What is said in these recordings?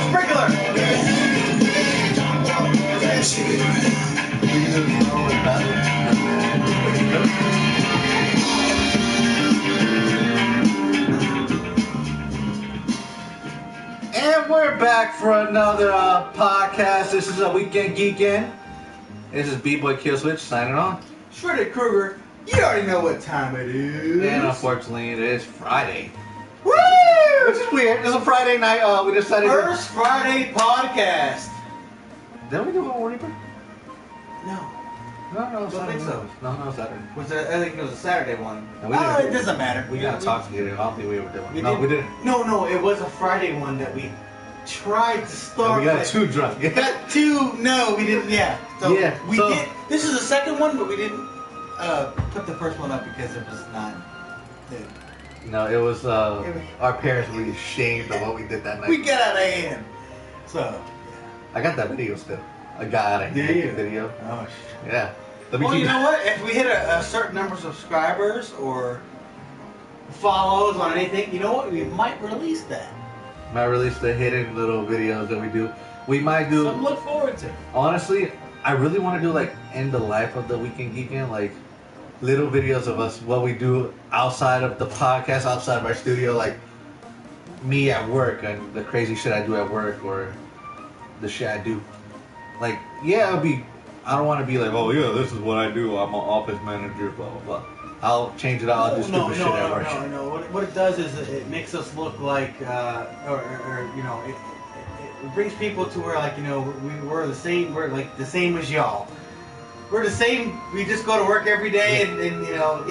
Sprinkler. And we're back for another podcast. This is a Weekend Geekend. This is B-Boy Killswitch signing on. Shredded Kruger. You already know what time it is. And unfortunately, it is Friday. Woo! Which is weird. It's a Friday night. We decided First Friday podcast. Did we do a Reaper? No. No, Don't think so. No, Saturday. I think it was a Saturday one. No, we didn't. It doesn't matter. We gotta talk together. I don't think we ever did one. We didn't. No, it was a Friday one that we tried to start. We got too drunk. Got too. No, we didn't. Yeah. So we did. This is the second one, but we didn't put the first one up because it was not. No, it was. Our parents were ashamed of what we did that night. We got out of hand. So. I got that video still. I got it. Video. Oh shit. Yeah. Well, you know what? If we hit a certain number of subscribers or follows on anything, you know what? We might release that. Might release the hidden little videos that we do. We might do. Something to look forward to. Honestly, I really want to do like in the life of the Weekend Geekend, like little videos of us, what we do outside of the podcast, outside of our studio, like me at work and the crazy shit I do at work or the shit I do. Like, yeah, it'll be. I don't want to be like, oh yeah, this is what I do. I'm an office manager, blah blah blah. I'll change it out. I'll do stupid shit at work. No. What it does is it makes us look like, or you know, it brings people to where like, you know, we're the same. We're like the same as y'all. We're the same. We just go to work every day, and you know,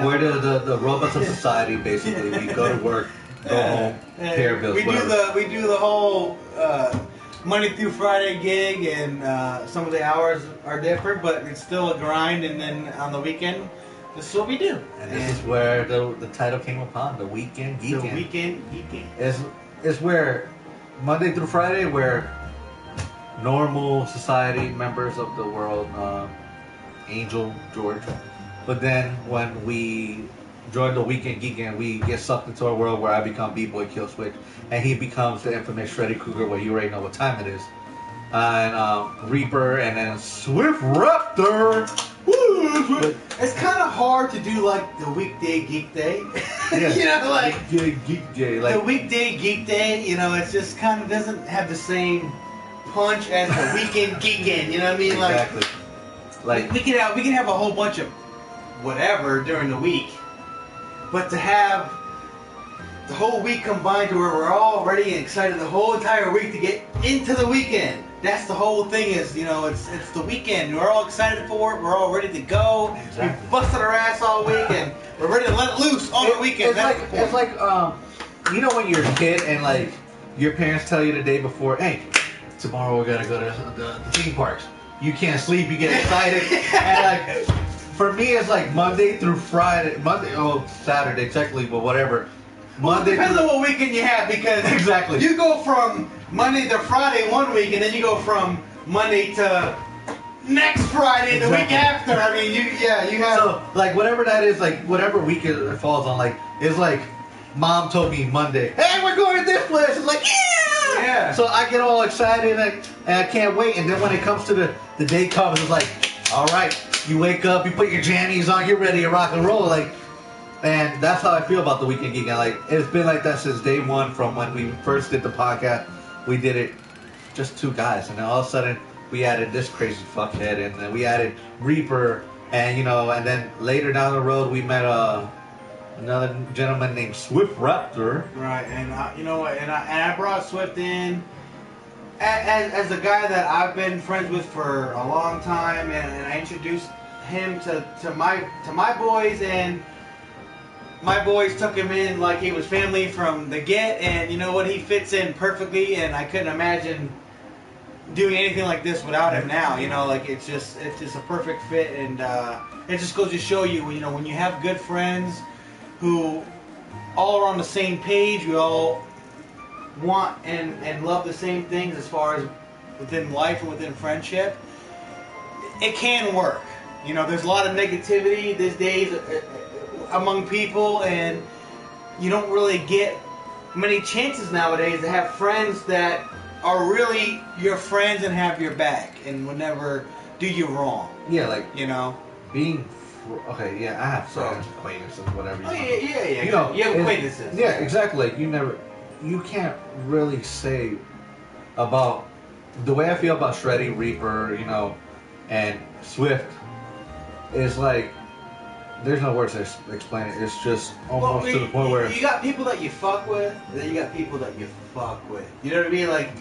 We're the robots of society, basically. We go to work, go home, pay our bills. We do the whole. Monday through Friday gig, and some of the hours are different, but it's still a grind. And then on the weekend, this is what we do. And this is where the title came upon, the Weekend Geekend. The Weekend Geekend. It's where Monday through Friday, where normal society members of the world, Angel, George, but then when we join the Weekend Geekend, we get sucked into a world where I become B-Boy Killswitch, and he becomes the infamous Shreddy Kruger, where you already know what time it is. And Reaper, and then Swift Raptor. Woo! But it's kind of hard to do like the weekday geek day. Yeah. You know, like geek day, like the weekday geek day. You know, it just kind of doesn't have the same punch as the Weekend Geekend. You know what I mean? Like, exactly. Like we can have a whole bunch of whatever during the week. But to have the whole week combined to where we're all ready and excited the whole entire week to get into the weekend. That's the whole thing is, you know, it's the weekend. We're all excited for it. We're all ready to go. Exactly. We busted our ass all week and we're ready to let it loose on the weekend. It's like you know when you're a kid and like your parents tell you the day before, hey, tomorrow we're gonna go to the theme parks. You can't sleep. You get excited and like. For me, it's like Monday through Friday. Saturday technically, but whatever. Monday. Depends on what weekend you have, because exactly you go from Monday to Friday one week, and then you go from Monday to next Friday the week after. I mean, you have. So like whatever that is, like whatever week it falls on, like it's like Mom told me Monday, hey, we're going to this place. It's like yeah. So I get all excited and I can't wait. And then when it comes to the day comes, it's like, all right. You wake up, you put your jammies on, you're ready to rock and roll, like, and that's how I feel about the Weekend Geekend. Like, it's been like that since day one, from when we first did the podcast. We did it just two guys, and then all of a sudden we added this crazy fuckhead, and then we added Reaper, and you know, and then later down the road we met another gentleman named Swift Raptor. Right, and you know what, and I brought Swift in. As a guy that I've been friends with for a long time, and I introduced him to my boys, and my boys took him in like he was family from the get, and you know what, he fits in perfectly, and I couldn't imagine doing anything like this without him now. You know, like it's just a perfect fit, and it just goes to show you, you know, when you have good friends who all are on the same page, we all want and love the same things as far as within life and within friendship, it can work. You know, there's a lot of negativity these days among people, and you don't really get many chances nowadays to have friends that are really your friends and have your back and would never do you wrong. Yeah, like being. Okay, yeah, I have friends, acquaintances, whatever. Yeah. You know, you have acquaintances. Yeah, exactly. Like you can't really say about the way I feel about Shreddy, Reaper, and Swift is like. There's no words to explain it. It's just almost to the point where... You got people that you fuck with, and then you got people that you fuck with. You know what I mean? Like...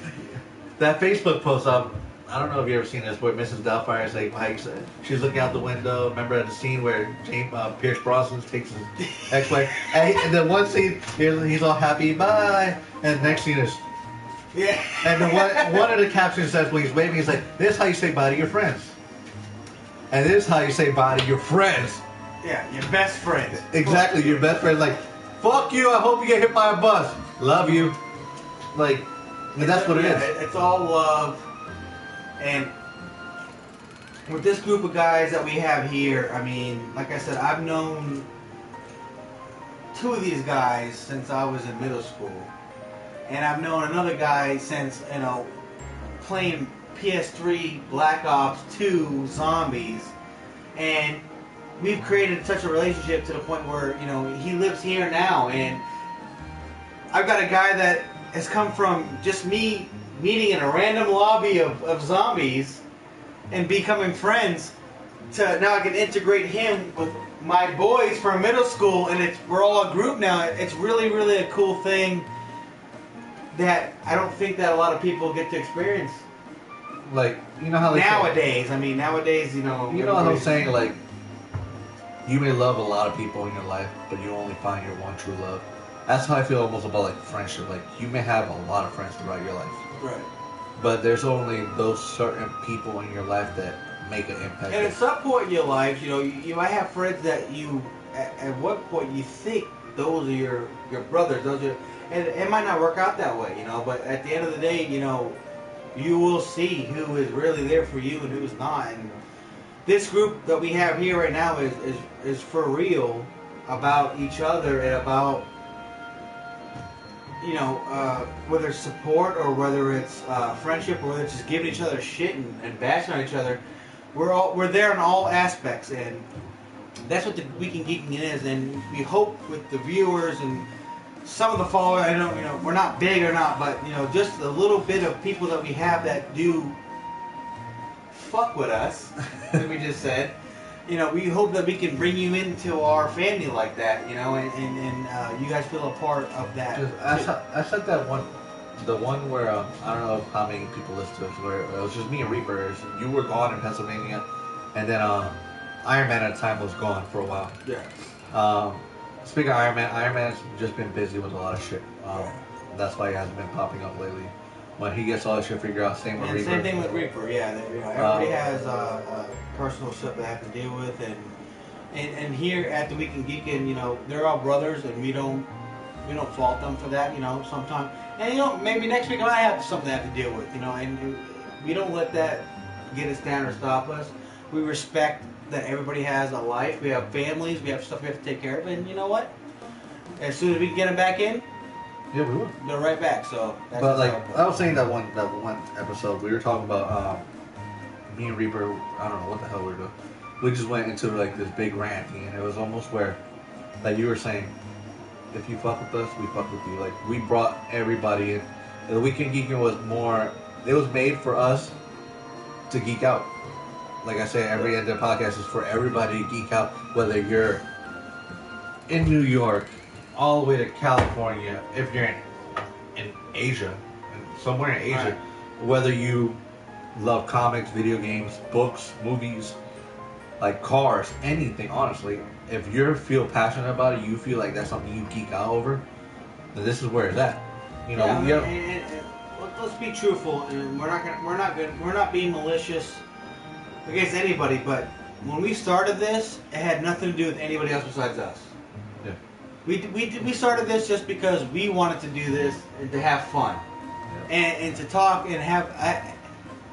That Facebook post up, I don't know if you ever seen this, where Mrs. Doubtfire is like, she's looking out the window. Remember the scene where Pierce Brosnan takes his ex-wife? And then one scene, he's all happy, bye. And the next scene is... Yeah. And then one of the captions says, when he's waving, he's like, this is how you say bye to your friends. And this is how you say bye to your friends. Yeah, your best friend. Exactly, your best friend. Like, fuck you, I hope you get hit by a bus. Love you. Like, that's what it is. It's all love. And with this group of guys that we have here, I mean, like I said, I've known 2 of these guys since I was in middle school. And I've known another guy since, playing PS3 Black Ops 2 Zombies. And we've created such a relationship to the point where, he lives here now, and I've got a guy that has come from just me meeting in a random lobby of zombies and becoming friends to now I can integrate him with my boys from middle school, and we're all a group now. It's really, really a cool thing that I don't think that a lot of people get to experience. Like, how they nowadays, say, nowadays, You know what I'm saying? Like, you may love a lot of people in your life, but you only find your one true love. That's how I feel almost about, like, friendship. Like, you may have a lot of friends throughout your life. Right. But there's only those certain people in your life that make an impact. And at some point in your life, you might have friends that you, at what point you think those are your brothers. And it might not work out that way, but at the end of the day, you will see who is really there for you and who's not. And this group that we have here right now is for real about each other and about, whether it's support or whether it's friendship or whether it's just giving each other shit and bashing on each other. We're there in all aspects, and that's what the Weekend Geeking is. And we hope with the viewers and some of the followers, I know, we're not big or not, but just a little bit of people that we have that do fuck with us, like we just said. We hope that we can bring you into our family like that, and you guys feel a part of that. I said that one, the one where I don't know how many people listened to us, where it was just me and Reaper. You were gone in Pennsylvania, and then Iron Man at the time was gone for a while. Yeah. Speaking of Iron Man's just been busy with a lot of shit. That's why he hasn't been popping up lately. When he gets all his shit figured out, same with Reaper. Same thing with Reaper, yeah. Everybody has personal stuff they have to deal with, and here at the Weekend Geekin', they're all brothers, and we don't fault them for that, sometimes. And maybe next week I might have something I have to deal with, and we don't let that get us down or stop us. We respect that everybody has a life. We have families. We have stuff we have to take care of. And you know what? As soon as we can get them back in, yeah, we will. They're right back. So. That's but like I was saying that one episode, we were talking about me and Reaper. I don't know what the hell we were doing. We just went into like this big ranting, and it was almost where, like you were saying, if you fuck with us, we fuck with you. Like we brought everybody in. The Weekend Geeking was more. It was made for us to geek out. Like I say, every end of the podcast is for everybody to geek out, whether you're in New York, all the way to California, if you're in Asia, somewhere in Asia, right. Whether you love comics, video games, books, movies, like cars, anything, honestly, if you feel passionate about it, you feel like that's something you geek out over, then this is where it's at. Let's be truthful, and we're not being malicious against anybody, but when we started this, it had nothing to do with anybody else besides us. Yeah. We started this just because we wanted to do this and to have fun, and to talk and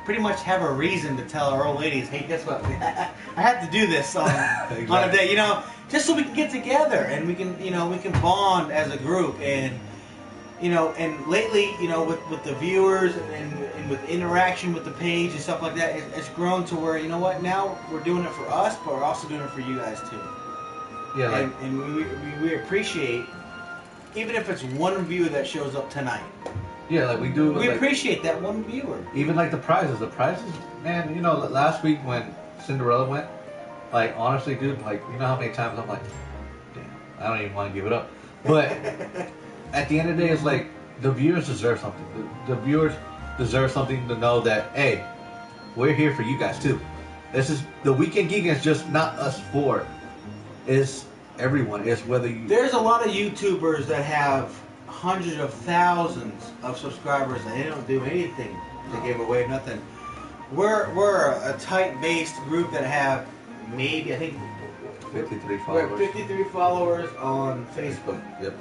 pretty much have a reason to tell our old ladies, hey, guess what? I had to do this on a day, just so we can get together and we can bond as a group, and and lately, with the viewers and with interaction with the page and stuff like that, it's grown to where, now we're doing it for us, but we're also doing it for you guys too. Yeah, and we appreciate, even if it's one viewer that shows up tonight. Yeah, like we do. We appreciate that one viewer. Even like the prizes, man. Last week when Cinderella went, like honestly, dude, like how many times I'm like, damn, I don't even want to give it up. But at the end of the day, it's like the viewers deserve something. The viewers deserve something to know that, hey, we're here for you guys too. This is the Weekend Geekend. Is just not us four. It's everyone. It's whether you. There's a lot of YouTubers that have hundreds of thousands of subscribers and they don't do anything to give away nothing. We're a tight-based group that have maybe, I think, 53 followers. We're 53 followers on Facebook. Yep.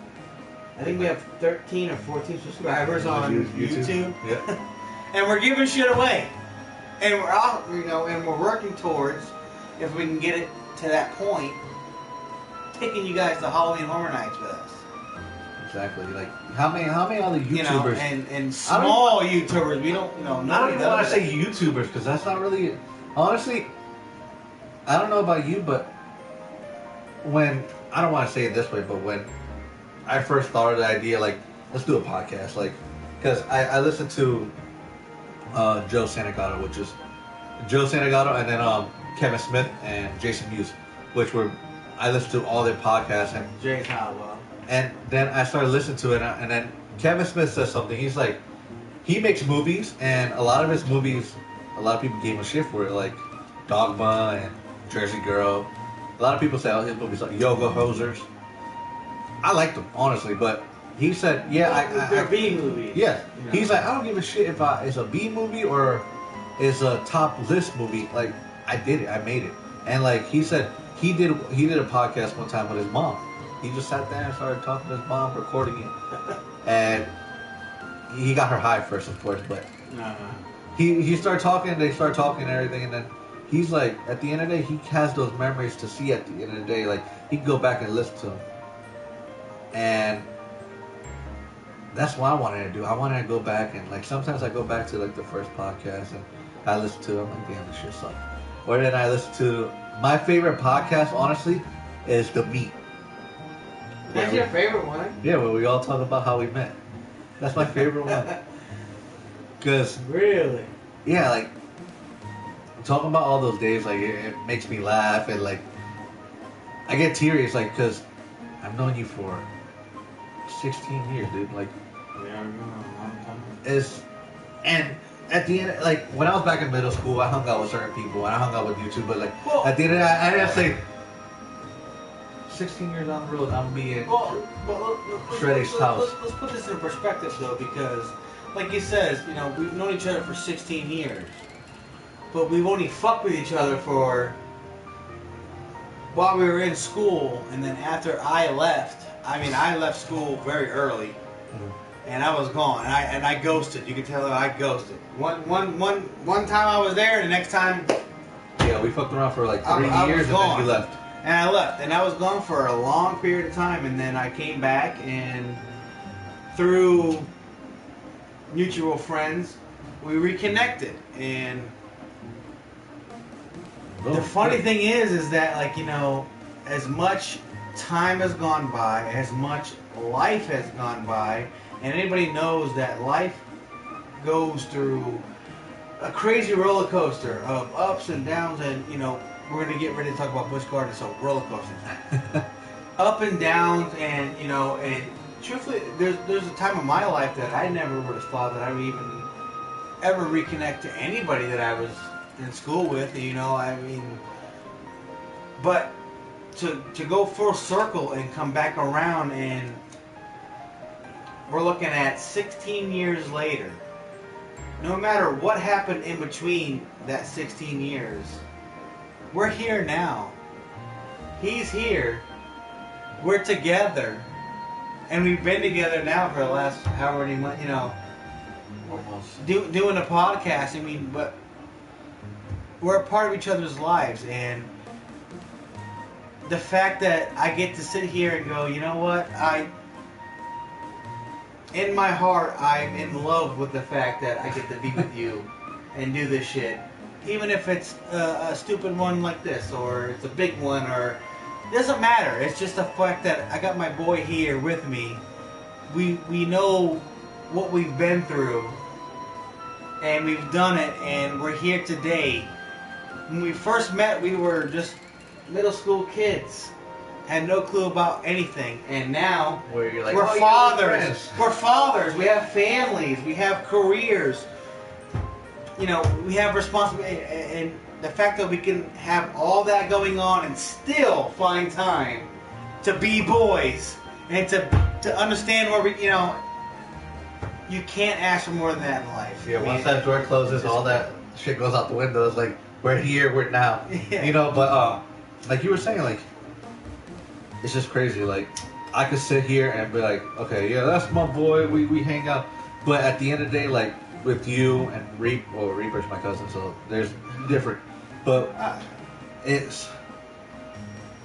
I think we have 13 or 14 subscribers on YouTube. Yep. And we're giving shit away. And we're out, and we're working towards, if we can get it to that point, taking you guys to Halloween Horror Nights with us. Exactly. Like how many other YouTubers and small YouTubers, we don't I don't even want to say YouTubers because that's not really, honestly, I don't know about you, but when, I don't want to say it this way, but when I first thought of the idea, like, let's do a podcast, like, because I listened to Joe Santagato, which is Joe Santagato, and then Kevin Smith and Jason Mewes, which I listened to all their podcasts. And Jay's Howell. And then I started listening to it, and then Kevin Smith says something. He's like, he makes movies, and a lot of his movies, a lot of people gave him shit for it, like Dogma and Jersey Girl. A lot of people say, oh, his movies like Yoga Hosers. I liked them, honestly, but he said, they're B movies. Yeah. He's like, I don't give a shit if it's a B movie or it's a top list movie. Like, I did it. I made it. And like he said, he did a podcast one time with his mom. He just sat there and started talking to his mom, recording it. And he got her high first, of course, but he started talking, they started talking and everything, and then he's like, at the end of the day, he has those memories to see at the end of the day. Like, he can go back and listen to them. And that's what I wanted to do. I wanted to go back and, like, sometimes I go back to, like, the first podcast and I listen to it. I'm like, damn, this shit sucks. Or then I listen to, my favorite podcast, honestly, is The Meet. What's your favorite one? Yeah, where we all talk about how we met. That's my favorite one. Because... Really? Yeah, like, talking about all those days, like, it makes me laugh, and, like, I get teary. It's like, because I've known you for 16 years, dude. Like, yeah, I know, a long time. And at the end, like, when I was back in middle school, I hung out with certain people, and I hung out with YouTube, but, like, at the end of that, I didn't say, 16 years down the road, I'm being Shreddy's house. Let's put this in perspective, though, because, like he says, we've known each other for 16 years, but we've only fucked with each other for while we were in school, and then after I left. I left school very early, and I was gone, and I ghosted. You can tell I ghosted. One time I was there, and the next time. Yeah, we fucked around for like 3 years, and then you left. And I left, and I was gone for a long period of time, and then I came back, and through mutual friends, we reconnected. And the funny thing is that, like, as much time has gone by, as much life has gone by, and anybody knows that life goes through a crazy roller coaster of ups and downs, and we're gonna get ready to talk about Busch Gardens, so roller coasters, up and downs, and and truthfully, there's a time in my life that I never would have thought that I would even ever reconnect to anybody that I was in school with, but to go full circle and come back around, and we're looking at 16 years later. No matter what happened in between that 16 years, we're here now. He's here. We're together. And we've been together now for the last however many months, Almost. doing a podcast. But we're a part of each other's lives. And the fact that I get to sit here and go, you know what? in my heart, I'm in love with the fact that I get to be with you and do this shit. Even if it's a stupid one like this, or it's a big one, or it doesn't matter. It's just the fact that I got my boy here with me. We know what we've been through, and we've done it, and we're here today. When we first met, we were just middle school kids. Had no clue about anything, and now Where you're like, we're oh, fathers. We're fathers. We have families. We have careers. You know, we have responsibility, and the fact that we can have all that going on and still find time to be boys and to understand where we, you know, you can't ask for more than that in life. Yeah, once that door closes, all that shit goes out the window. It's like, we're here, we're now. Yeah. You know, but like you were saying, like, it's just crazy. Like, I could sit here and be like, okay, yeah, that's my boy, we hang out. But at the end of the day, like, with you and Reaper's my cousin, so there's different. But it's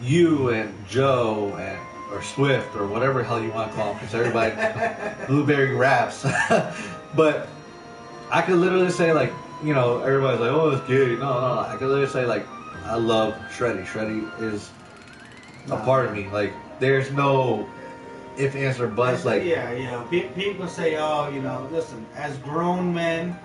you and Joe and or Swift or whatever the hell you want to call them, because everybody blueberry raps. But I could literally say, like, you know, everybody's like, oh, it's gay. No. I could literally say, like, I love Shreddy. Shreddy is a part of me. Like, there's no if, ands, or buts. Like, yeah, you know, people say, oh, you know, listen, as grown men,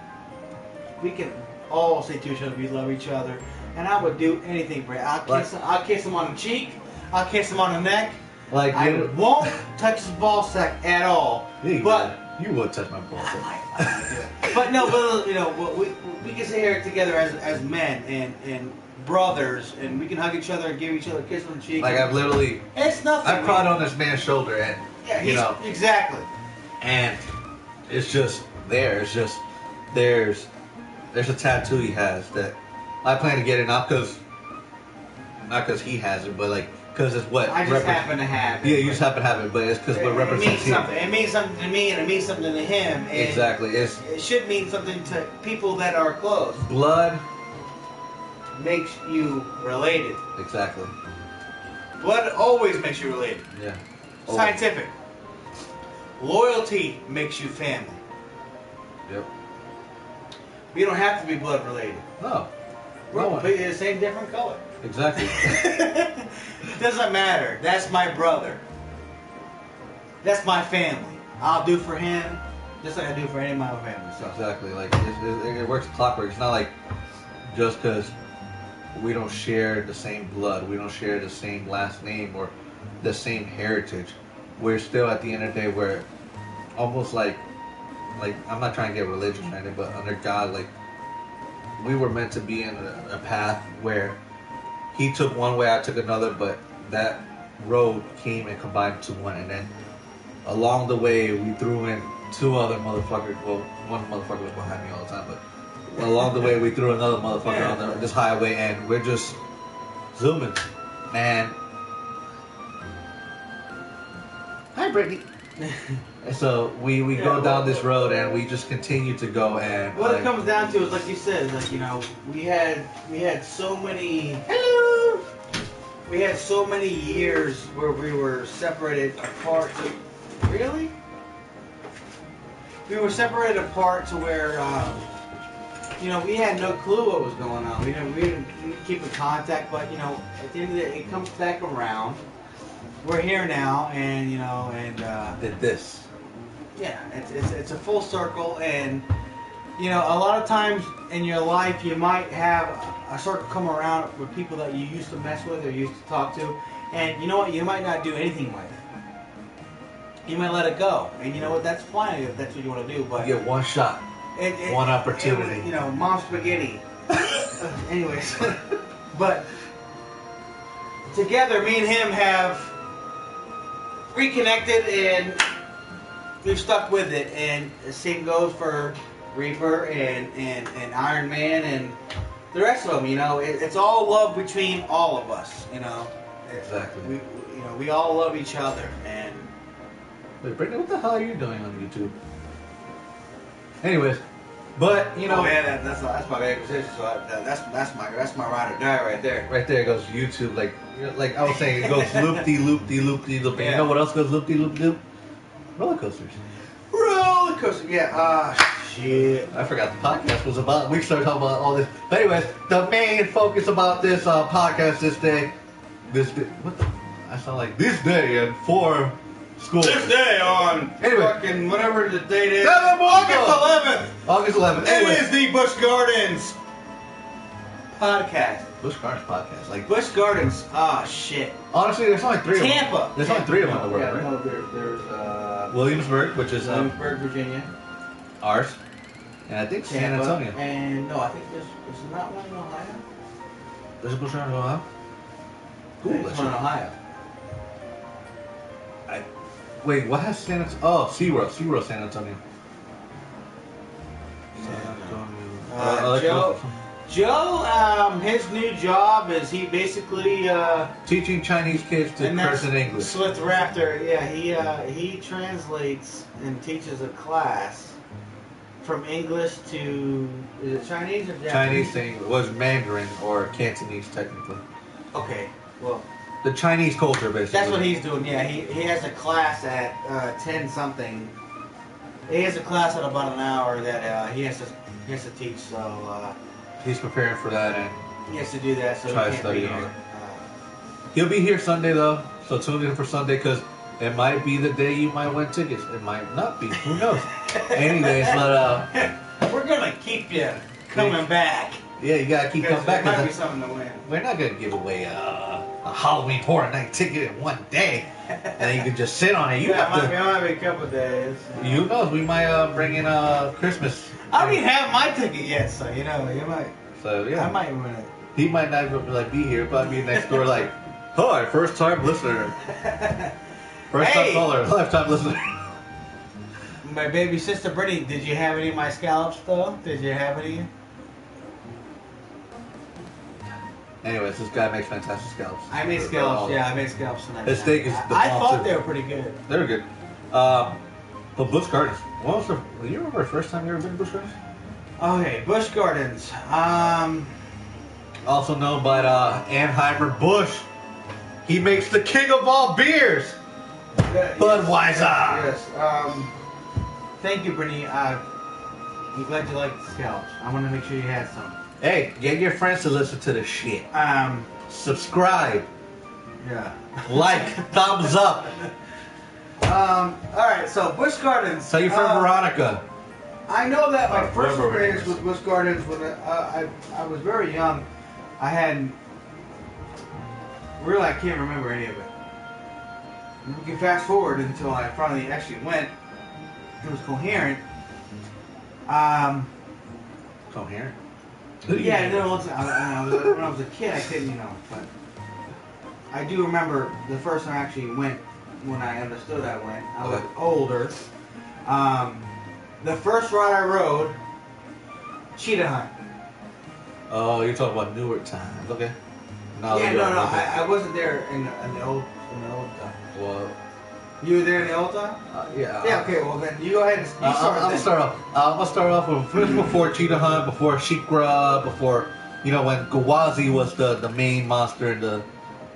we can all say to each other we love each other, and I would do anything for you. I'll kiss him on the cheek. I'll kiss him on the neck. Like, I won't touch his ball sack at all. But you would touch my ball sack. But no, but you know, we can sit here together as men and brothers, and we can hug each other and give each other a kiss on the cheek. Like, I've literally, it's nothing. I've cried on this man's shoulder, and yeah, you know, exactly. And it's just there. It's just there's a tattoo he has that I plan to get it, not because he has it, but like because it's what I just happen to have it. Yeah, you just happen to have it, but it's because what represents him. It means something to me, and it means something to him. And exactly. It should mean something to people that are close. Blood makes you related. Exactly. Blood always makes you related. Yeah. Scientific. Loyalty makes you family. Yep. We don't have to be blood related. No. We're completely the same, different color. Exactly. Doesn't matter. That's my brother. That's my family. I'll do for him just like I do for any of my family. So. Exactly. Like it works clockwork. It's not like just because we don't share the same blood, we don't share the same last name or the same heritage. We're still at the end of the day we're almost like I'm not trying to get religious or anything, but under God, like we were meant to be in a path where he took one way, I took another, but that road came and combined to one, and then along the way we threw in two other motherfuckers. Well, one motherfucker was behind me all the time, but along the way we threw another motherfucker on this highway, and we're just zooming, man. Hi, Brittany. So we go down this road and we just continue to go, and what it comes down to is, like you said, like, you know, we had so many hello. We had so many years where we were separated apart. Really? We were separated apart to where you know, we had no clue what was going on. We didn't keep in contact, but you know, at the end of the day, it comes back around. We're here now, and you know, and did this. Yeah, it's a full circle, and you know, a lot of times in your life you might have a circle come around with people that you used to mess with or used to talk to, and you know what, you might not do anything with it. You might let it go, and you know what, that's fine if that's what you want to do, but you get one shot, one opportunity. You know, mom spaghetti. Anyways, but together, me and him have reconnected, and we've stuck with it, and the same goes for Reaper and Iron Man and the rest of them. You know, it's all love between all of us. You know, exactly. We all love each other. And wait, Brittany, what the hell are you doing on YouTube? Anyways, but you know, oh yeah, that's my favorite position. So that's my ride or die right there. Right there goes YouTube. Like I was saying, it goes loop-de-loop-de-loop-de-loop. And you know what else goes loop-de-loop-de-loop? Roller coasters. coaster. Yeah. Shit. I forgot the podcast was about. We started talking about all this. But anyways, the main focus about this podcast this day. What the? I sound like this day in four schools. This day on fucking whatever the date is. August 11th. August 11th. Anyway. It is the Busch Gardens podcast. Busch Gardens podcast. Like Busch Gardens. Ah, shit. Honestly, there's only three Tampa. of them. There's only three of them in the world, Yeah, right? no, there's Williamsburg, which is Williamsburg, Virginia. ours. And I think San Tampa, Antonio. And no, I think there's not one in Ohio. There's a Busch Gardens in Ohio? Cool. There's one in Ohio. Wait, what has San Antonio? Oh, SeaWorld. SeaWorld San Antonio. Joe, his new job is he basically teaching Chinese kids to curse in English. Slith Raptor, yeah, he translates and teaches a class from English to is it Chinese or Japanese? Chinese thing was Mandarin or Cantonese technically. Okay, well. The Chinese culture, basically. That's what he's doing. Yeah, he has a class at 10 something. He has a class at about an hour that he has to teach. So he's preparing for that and he has to do that. So try he to can't study be on here. it. He'll be here Sunday though, so tune in for Sunday because it might be the day you might win tickets. It might not be. Who knows? Anyways, but we're gonna keep you coming back. Yeah, you gotta keep coming back. There might be something to win. We're not gonna give away a Halloween Horror Night ticket in one day, and then you can just sit on it. It might be a couple days. You know, we might bring in Christmas. I don't even have my ticket yet, so you might. So yeah, I might win it. He might not even be here, but be next door like, hi, first time listener, first time caller, lifetime listener. My baby sister Brittany, did you have any of my scallops though? Did you have any? Anyways, this guy makes fantastic scallops. I made scallops. Yeah, I made scallops tonight. His steak is the I bomb, thought too. they were pretty good. They were good. But Busch Gardens. What was do you remember the first time you ever been to Busch Gardens? Okay, Busch Gardens. Also known by Anheuser Busch. He makes the king of all beers. Budweiser. Yes. Thank you, Brittany. I'm glad you liked the scallops. I want to make sure you had some. Hey, get your friends to listen to the shit. Subscribe. Yeah. Like, thumbs up. Alright, so Busch Gardens. Tell your friend Veronica. I know that my first experience with Busch Gardens when I was very young. I had really I can't remember any of it. We can fast forward until I finally actually went. It was coherent. Coherent? Yeah, no, when I was a kid, I couldn't, but I do remember the first time I actually went, when I understood I went. I was older. The first ride I rode, Cheetah Hunt. Oh, you're talking about newer times, okay? I wasn't there in the old time. Well, you were there in the old time? yeah. Yeah. Okay. Well, then you go ahead and I'm gonna start off with before Cheetah Hunt, before Sheikra, before when Gawazi was the main monster, and the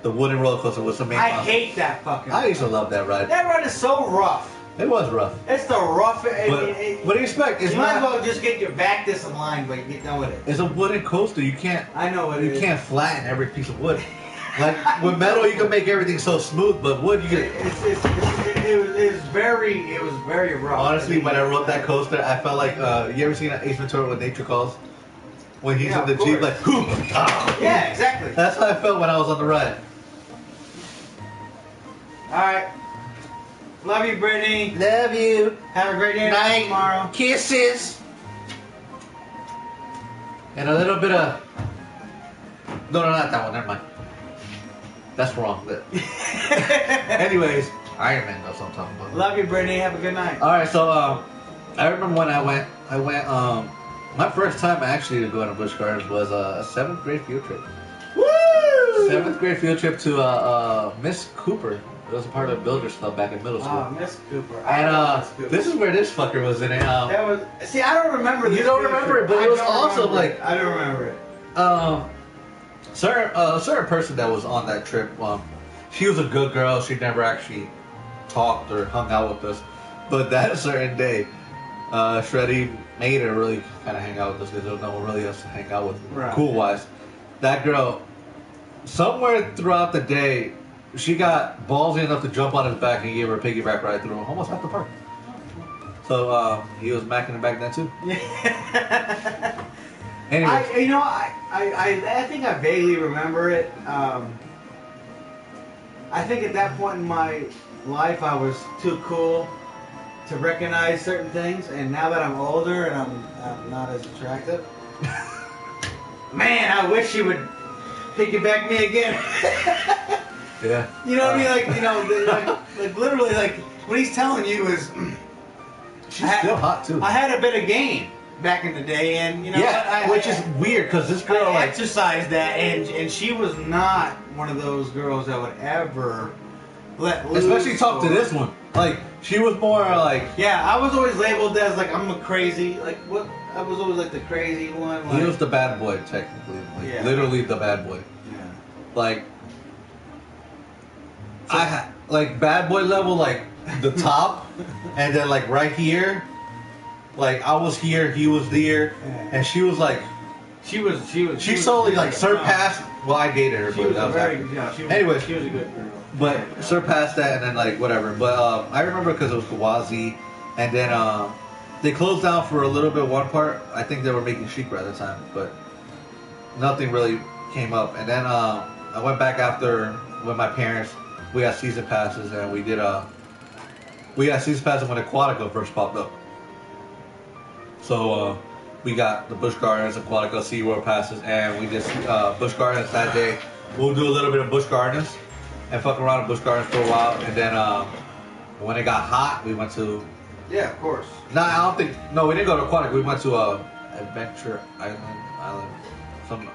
wooden roller coaster was the main monster. I hate that fucking. I used to love that ride. That ride is so rough. It was rough. It's the roughest. What do you expect? You might as well just get your back disaligned, but get done with it. It's a wooden coaster. You can't. I know what it is. You can't flatten every piece of wood. Like with metal, you can make everything so smooth, but wood, you get. It was very rough. Honestly, when I rode that coaster, I felt like you ever seen Ace Ventura with Nature Calls? When he's in the Jeep, like, yeah, exactly. That's how I felt when I was on the ride. All right. Love you, Brittany. Love you. Have a great day night tomorrow. Kisses. And a little bit of. No, not that one. Never mind. That's wrong. Anyways, Iron Man knows what I'm talking about. Love you, Brittany. Have a good night. All right, so I remember when I went. My first time actually to go to Busch Gardens was a 7th grade field trip. Woo! 7th grade field trip to Miss Cooper. It was a part of Builders Club back in middle school. Oh, Miss Cooper. And this is where this fucker was in it. That was. See, I don't remember this. You don't remember it, but it was awesome. Like I don't remember it. A certain person that was on that trip, she was a good girl. She never actually talked or hung out with us. But that certain day, Shreddy made her really kind of hang out with us because there's no one really else to hang out with, Right. cool wise. That girl, somewhere throughout the day, she got ballsy enough to jump on his back and give her a piggyback ride through almost half the park. So he was macking it back then too. Anyway, I think I vaguely remember it. I think at that point in my life, I was too cool to recognize certain things, and now that I'm older and I'm not as attractive, man, I wish she would piggyback me again. yeah. You know what I mean? Like literally, like what he's telling you is, she's still hot too. I had a bit of game back in the day, and you know, which is weird because this girl I exercised that, and she was not one of those girls that would ever let loose. Especially talk to this one. Like she was more like. Yeah, I was always labeled as like I'm a crazy, like what? I was always like the crazy one. Like, he was the bad boy technically, like literally the bad boy. Yeah. Like I had like bad boy level, like the top, and then like right here. Like I was here, he was there, and she was like, she solely like surpassed. Well, I dated her, but that was after. Anyways, she was a good girl. But surpassed that, and then like whatever. But I remember because it was Kawazi, and then they closed down for a little bit. One part, I think they were making Sheikra at the time, but nothing really came up. And then I went back after with my parents. We got season passes, and we got season passes when Aquatica first popped up. So we got the Busch Gardens, Aquatica, SeaWorld passes, and we just Busch Gardens that day. We'll do a little bit of Busch Gardens and fuck around at Busch Gardens for a while, and then when it got hot, we went to. Yeah, of course. No, I don't think. No, we didn't go to Aquatica. We went to Adventure Island,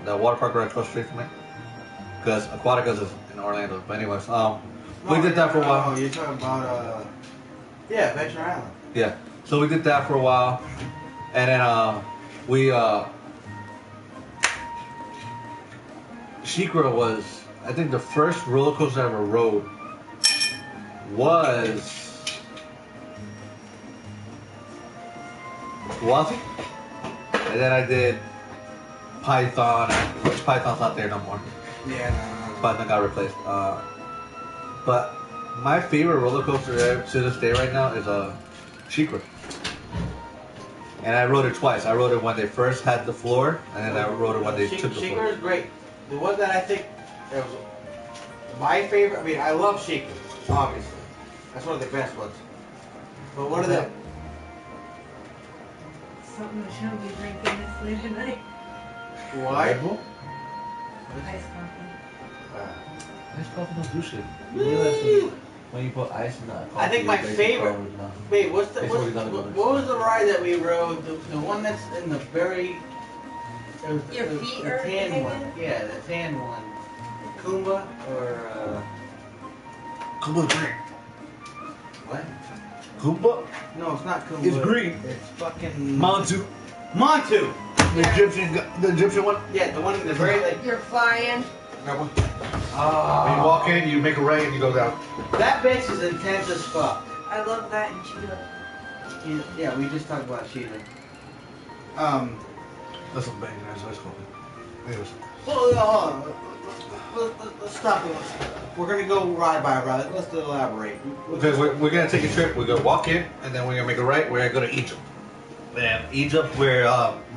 that water park right across the street from it. Because Aquatica's is in Orlando. But anyways, we did that for a while. Oh, you're talking about Adventure Island. Yeah. So we did that for a while. And then Sheikra was, I think the first roller coaster I ever rode was Kawazi. And then I did Python, which Python's not there no more. Yeah, no. Python got replaced. But my favorite roller coaster to this day right now is Sheikra. And I rode it twice. I rode it when they first had the floor, and then I rode it when they took the floor. Sheikra is great. The one that I think that was my favorite. I mean, I love Sheikra, obviously. That's one of the best ones. But what are the? Something that shouldn't be drinking this late at night. Why? Ice coffee. Ice coffee don't do shit. You realize when you put ice in that coffee, I think my favorite. Wait, what was the ride that we rode? The one that's in the very. Your feet the are tan hanging? one. Yeah, the tan one. Kumba or Kumba's green. what? Kumba? No, it's not Kumba. It's green. It's fucking Montu. Montu. The Egyptian one. Yeah, the one in the very like. You're flying. That one. When you walk in, you make a right and you go down. That bitch is intense as fuck. I love that in Cheetah. Yeah, we just talked about Sheila. That's some banging ass ice coffee. Anyways. Hold on. Let's stop it. We're gonna go ride by ride. Let's elaborate. Okay, we're gonna take a trip. We're gonna walk in, and then we're gonna make a right. We're gonna go to Egypt. And Egypt, where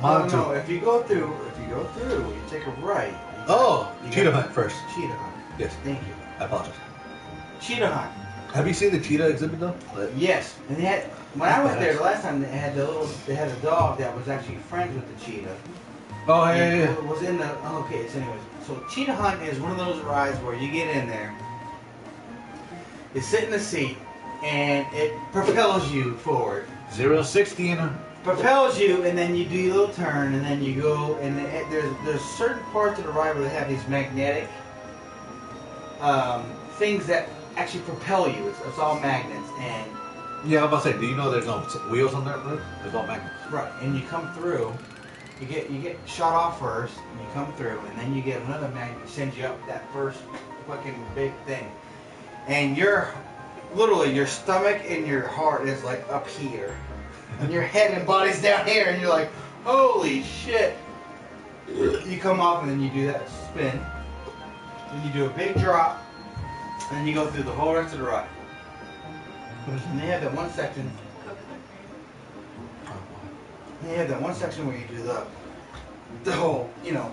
Montu. No, if you go through, you take a right. Cheetah Hunt first. Cheetah Hunt. Yes. Thank you. I apologize. Cheetah Hunt. Have you seen the cheetah exhibit though? Yes. And they had, when I went there the last time, they had a dog that was actually friends with the cheetah. Oh yeah. It was in the. Okay. So anyways, so Cheetah Hunt is one of those rides where you get in there, you sit in the seat, and it propels you forward. 0-60 in a. Propels you, and then you do your little turn, and then you go, and there's certain parts of the ride where they have these magnetic things that actually propel you. It's all magnets, and Yeah, I'm about to say, do you know there's no wheels on that road? There's all magnets. right, and you come through. You get shot off first, and you come through, and then you get another magnet that sends you up that first fucking big thing, and literally your stomach and your heart is like up here. and your head and body's down here, and you're like, holy shit. You come off and then you do that spin. Then you do a big drop, and then you go through the whole rest of the ride. And they have that one section. And they have that one section where you do the whole, you know.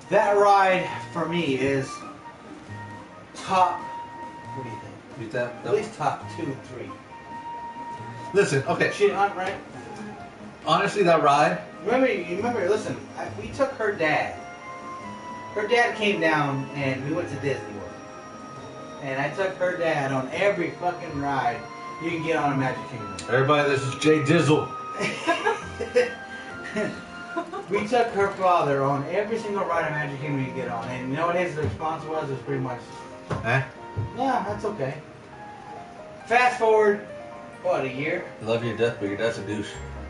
That ride for me is top. What do you think? Beat that? At least top 2 and 3. Listen, okay. She hunt, right? Honestly, that ride. Remember, listen, we took her dad. Her dad came down and we went to Disney World. And I took her dad on every fucking ride you can get on a Magic Kingdom. Everybody, this is Jay Dizzle. We took her father on every single ride of Magic Kingdom you can get on. And you know what his response was? It was pretty much, Eh? yeah, that's okay. Fast forward, what, a year? Love you to death, but your dad's a douche.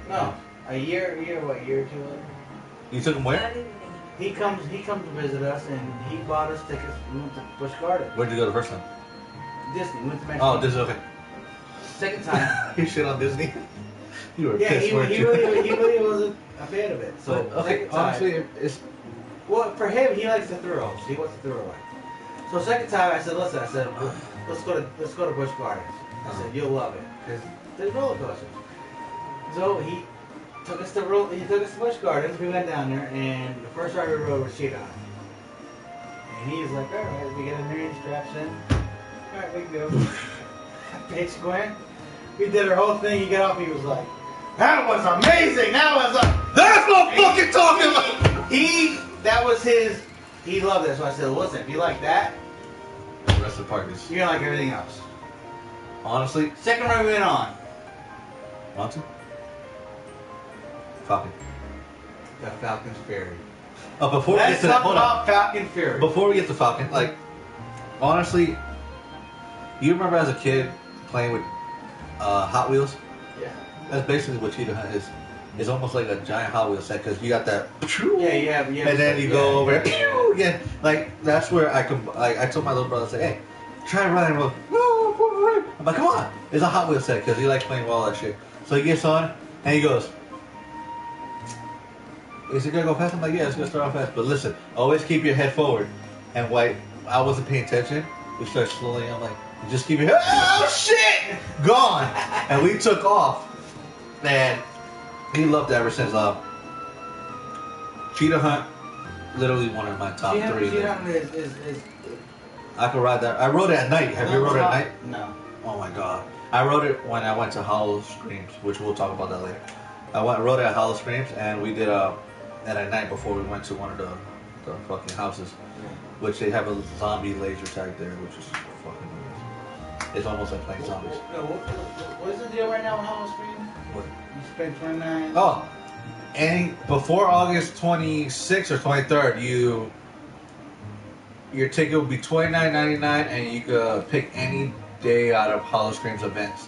No, a year or 2 later. You took him where? He comes to visit us, and he bought us tickets. We went to Busch Gardens. Where'd you go the first time? Disney. We went to Magic Oh, Kingdom. Disney, okay. Second time. You shit on Disney? You were Yeah, pissed, he weren't you? really wasn't a fan of it. So But, okay, second time, honestly, it's... well, for him, he likes the thrills. He wants the thrill ride. So second time, I said, listen, let's go to Busch Gardens. I said, you'll love it because there's roller coasters. So he took us to Busch Gardens. We went down there, and the first ride we rode was Cheetah Hunt. And he's like, all right, we get in there, he straps in. All right, we go. Bitch went. We did our whole thing. He got off. He was like, that was amazing. That was That's what I'm fucking talking about! That was his. He loved it. So I said, listen, if you like that, The rest of the park is... you're gonna like everything else. Honestly, Second ride we went on. want to? Falcon. The Falcon's Ferry. Oh, before we Let's get to that, talk hold about on. Falcon Ferry. Before we get to Falcon, like, honestly, you remember as a kid playing with Hot Wheels? Yeah. That's basically what Cheetah Hunt is. It's almost like a giant Hot Wheels set because you got that. Yeah. And then you go over. Yeah, like that's where I could. I told my little brother, I said, "Hey, try riding." No, I'm like, "Come on!" It's a Hot Wheels set because he likes playing with all that shit. So he gets on and he goes, "Is it gonna go fast?" I'm like, "Yeah, it's gonna start off fast." But listen, always keep your head forward. And while I wasn't paying attention, we start slowly. I'm like, "Just keep your head." Oh shit! Gone. And we took off. And he loved it ever since. Cheetah Hunt, literally one of my top 3. Cheetah Hunt is I could ride that. I rode it at night. Have you rode it at night? No. Oh my god. I rode it when I went to Hollow Screams, which we'll talk about that later. Rode it at Hollow Screams, and we did that at night before we went to one of the fucking houses, which they have a zombie laser tag there, which is fucking amazing. It's almost like playing zombies. What is the deal right now with Hollow Screen? What? You spent $29. Oh, and before August 26th or 23rd, your ticket will be $29.99, and you could pick any day out of Hollow Screams events.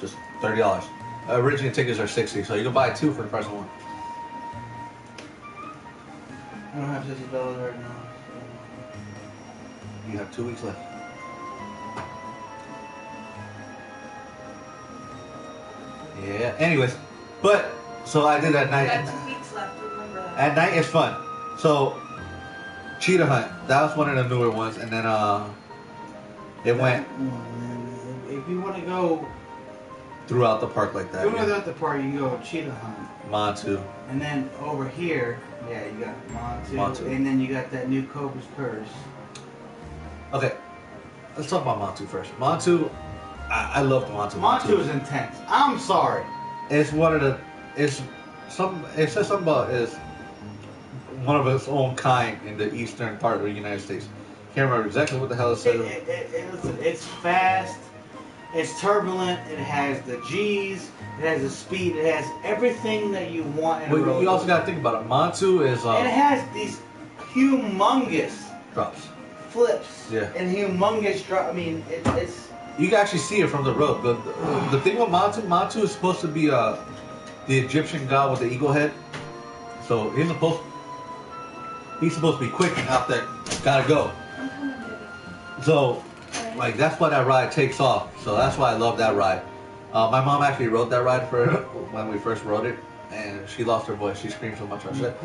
Just $30. Original tickets are $60, so you can buy 2 for the price of 1. I don't have $60 right now. You have 2 weeks left. Yeah. Anyways, but so I did at You night. got 2 weeks left, remember that. At night is fun. So Cheetah Hunt, that was one of the newer ones, and then it went If you want to go throughout the park like that. at the park, you can go Cheetah Hunt. Montu. And then over here, yeah, you got Montu. Montu. And then you got that new Cobra's Curse. Okay, let's talk about Montu first. Montu, I love the Montu. Montu is intense. I'm sorry. It's one of the. It says something about is one of its own kind in the eastern part of the United States. Can't remember exactly what the hell it says. Listen, it's fast. It's turbulent. It has the G's. It has the speed. It has everything that you want in a roller Well, you also coaster. got to think about it. Montu is And it has these humongous drops. flips. Yeah. And humongous drop. I mean, it's. You can actually see it from the road. The thing with Montu is supposed to be the Egyptian god with the eagle head. So he's supposed to be quick and out there. Gotta go. So, like, that's why that ride takes off. So that's why I love that ride. My mom actually rode that ride for when we first rode it, and she lost her voice. She screamed so much. I said,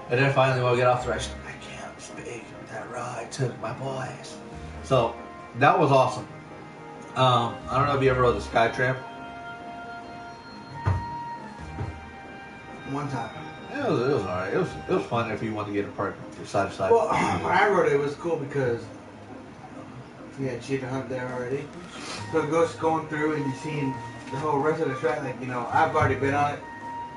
and then finally when we get off the ride, she's like, I can't speak. That ride took my voice. So that was awesome. I don't know if you ever rode the Sky Tram. One time. It was alright. It was fun if you want to get a park side to side. Well, when I rode it, it was cool because we had cheetah hunt there already. So it goes going through and you're seeing the whole rest of the track. Like, you know, I've already been on it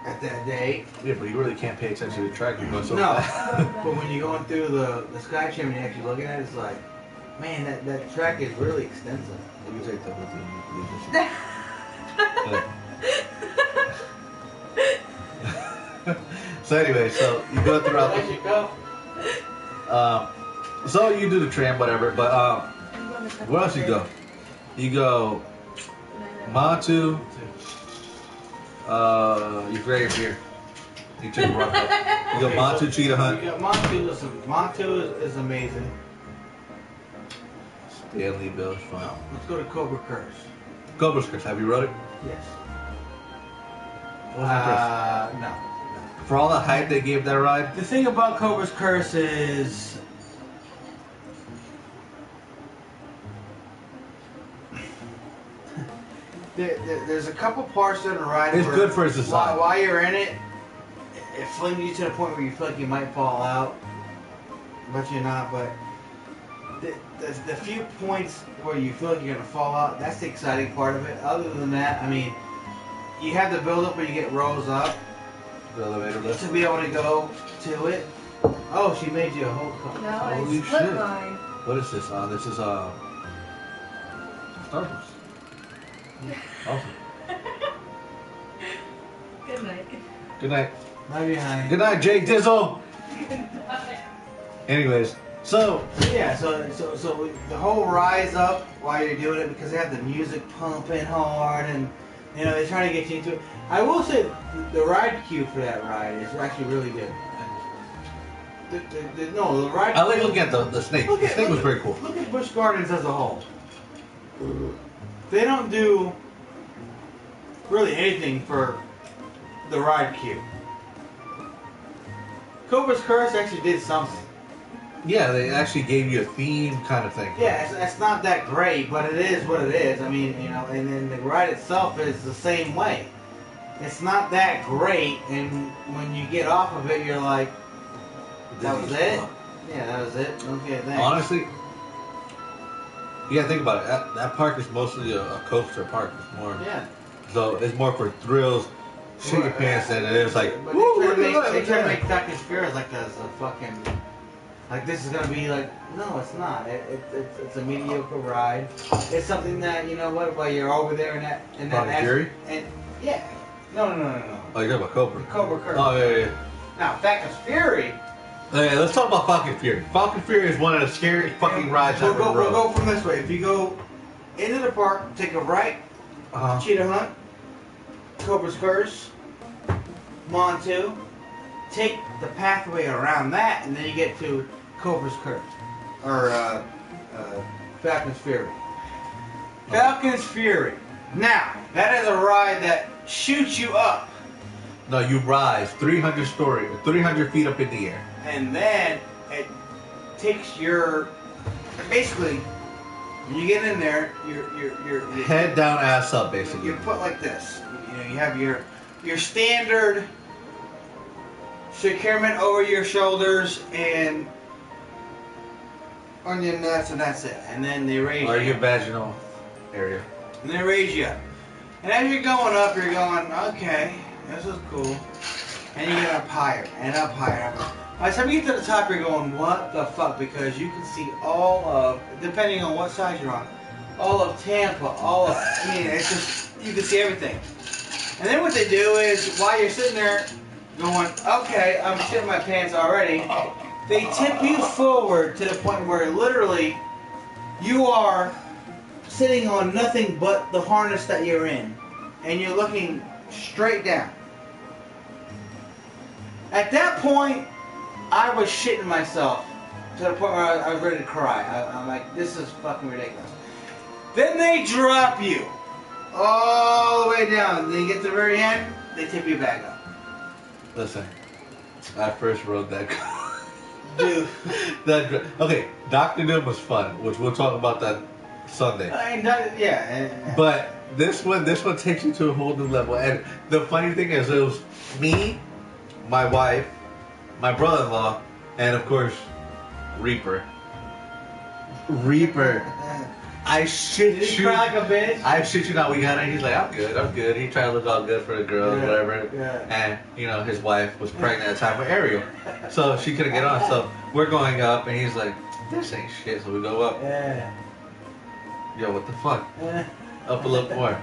at that day. Yeah, but you really can't pay attention to the track. You go so No, fast. but when you're going through the Sky Tram and you're actually looking at it, it's like, man, that track is really extensive. You take that with you. So anyway, so you go throughout. There you go. So you do the tram, whatever. But where else you go? You go Montu. You grab your beer. You take a rock up. You go Montu, Cheetah Hunt. You got Montu. Listen, Montu is amazing. Stanley Bill's fun. No, let's go to Cobra Curse. Cobra's Curse. Have you rode it? Yes. What was impressed? No. For all the hype they gave that ride. The thing about Cobra's Curse is there's a couple parts of the ride. It's where good for its design. While you're in it, it flings you to the point where you feel like you might fall out, but you're not. But the few points where you feel like you're gonna fall out, that's the exciting part of it. Other than that, I mean, you have the build up where you get rows up. The elevator lift. To be able to go to it. Oh, she made you a whole cup. No, Holy I split shit. mine. What is this? This is Star Wars. Awesome. Good night. Good night. Love you, honey. Good night, Jay Dizzle. Anyways, so Yeah, so the whole rise up while you're doing it because they have the music pumping hard and you know they're trying to get you into it. I will say the ride queue for that ride is actually really good. The ride. I like looking at the snake. The snake was very cool. Look at Busch Gardens as a whole. They don't do really anything for the ride queue. Cobra's Curse actually did something. Yeah, they actually gave you a theme kind of thing. Yeah, it's not that great, but it is what it is. I mean, you know, and then the ride itself is the same way. It's not that great, and when you get off of it, you're like, that was it? Yeah, that was it. Okay, thanks. Honestly, you gotta think about it. That park is mostly a coaster park. It's more. Yeah. So it's more for thrills, shit your pants than it is like. But Woo, they look try at to that. make Doctor Spirits like a fucking. Like this is gonna be like, no, it's not. It's a mediocre ride. It's something that, you know what, while you're over there in that Fury? and yeah. No. Oh, you're talking about Cobra. Cobra Curse. Oh yeah. Now, Factor's Fury. Okay, let's talk about Falcon Fury. Falcon Fury is one of the scariest fucking rides I've ever We'll rode. go from this way. If you go into the park, take a right, Cheetah Hunt, Cobra's Curse, Montu, take the pathway around that, and then you get to Cobra's Curse, or Falcon's Fury. Falcon's Fury. Now, that is a ride that shoots you up, No, you rise 300 feet up in the air. and then it takes your, basically, when you get in there, you're Head down, ass up, basically. you're put like this. You know, you have your standard securement over your shoulders and on your nuts, and that's it. And then they raise Or you. your vaginal area. And they raise you up. And as you're going up, you're going, okay, this is cool. And you get up higher and up higher. By the time you get to the top, you're going, what the fuck? Because you can see all of, depending on what side you're on, all of Tampa, all of, I mean, it's just, you can see everything. And then what they do is, while you're sitting there going, okay, I'm shitting my pants already, they tip you forward to the point where literally you are sitting on nothing but the harness that you're in. And you're looking straight down. At that point, I was shitting myself to the point where I was ready to cry. I'm like, this is fucking ridiculous. Then they drop you all the way down. Then you get to the very end, they tip you back up. Listen, I first rode that car. Dude. Okay, Dr. Doom was fun, which we'll talk about that Sunday. Yeah. But this one takes you to a whole new level. And the funny thing is, it was me, my wife, my brother-in-law, and of course, Reaper. I shit Did he you. cry like a bitch? I shit you not. We got it. He's like, I'm good. He tried to look all good for the girls, whatever. Yeah. And you know, his wife was pregnant at the time with Ariel, so she couldn't get on. So we're going up, and he's like, this ain't shit. So we go up. Yeah. Yo, what the fuck? Up a little more.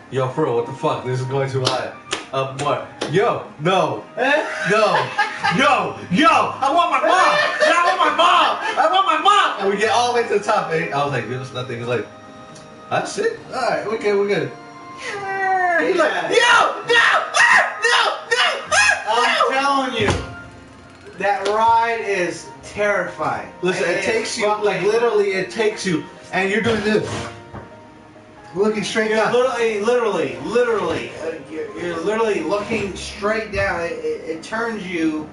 Yo, for real, what the fuck? This is going too high. Up more. Yo, no. Yo, I want my mom. I want my mom. And we get all the way to the top. And I was like, there's nothing. He's like, that's it? Alright, we're good. He's like, yo, no. I'm telling you, that ride is terrifying. Listen, it takes you, like literally, it takes you, and you're doing this. Looking straight down. Literally, you're literally looking straight down. It turns you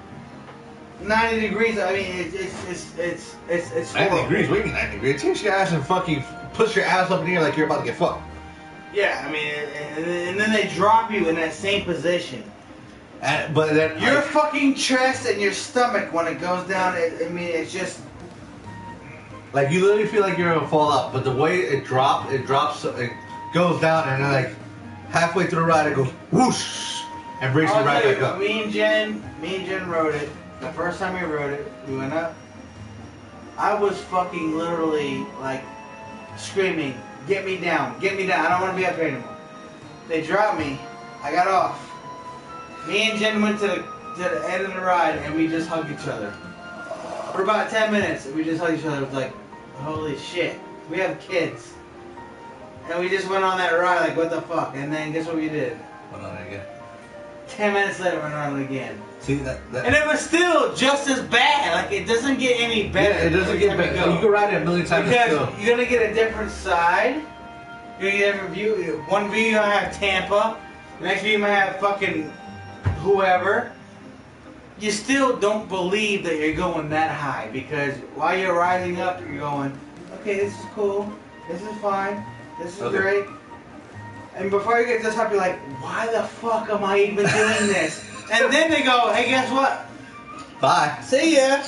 90 degrees. I mean, it's 90 horrible. degrees? What do you mean 90 degrees? It takes your ass and fucking puts your ass up in the air like you're about to get fucked. Yeah, I mean, and then they drop you in that same position. But then Your fucking chest and your stomach when it goes down. I mean, it's just. like you literally feel like you're gonna fall out, but the way it drops, it goes down, and then like halfway through the ride, it goes whoosh and brings you right back up. Me and Jen rode it. The first time we rode it, we went up. I was fucking literally like screaming, "Get me down! Get me down! I don't want to be up here anymore." They dropped me. I got off. Me and Jen went to the end of the ride, and we just hugged each other. For about 10 minutes, we just hugged each other. It was like, holy shit, we have kids. And we just went on that ride like, what the fuck? And then guess what we did? Went on it again. 10 minutes later, went on it again. See that? And it was still just as bad. Like, it doesn't get any better. Yeah, it doesn't get better. You can ride it a million times. Because still. you're going to get a different side. You're going to get a different view. One view you might have Tampa. The next view you might have fucking whoever. You still don't believe that you're going that high. Because while you're rising up, you're going, okay, this is cool. This is fine. This is great. And before you get to the top, you're like, why the fuck am I even doing this? And then they go, hey, guess what? Bye. See ya.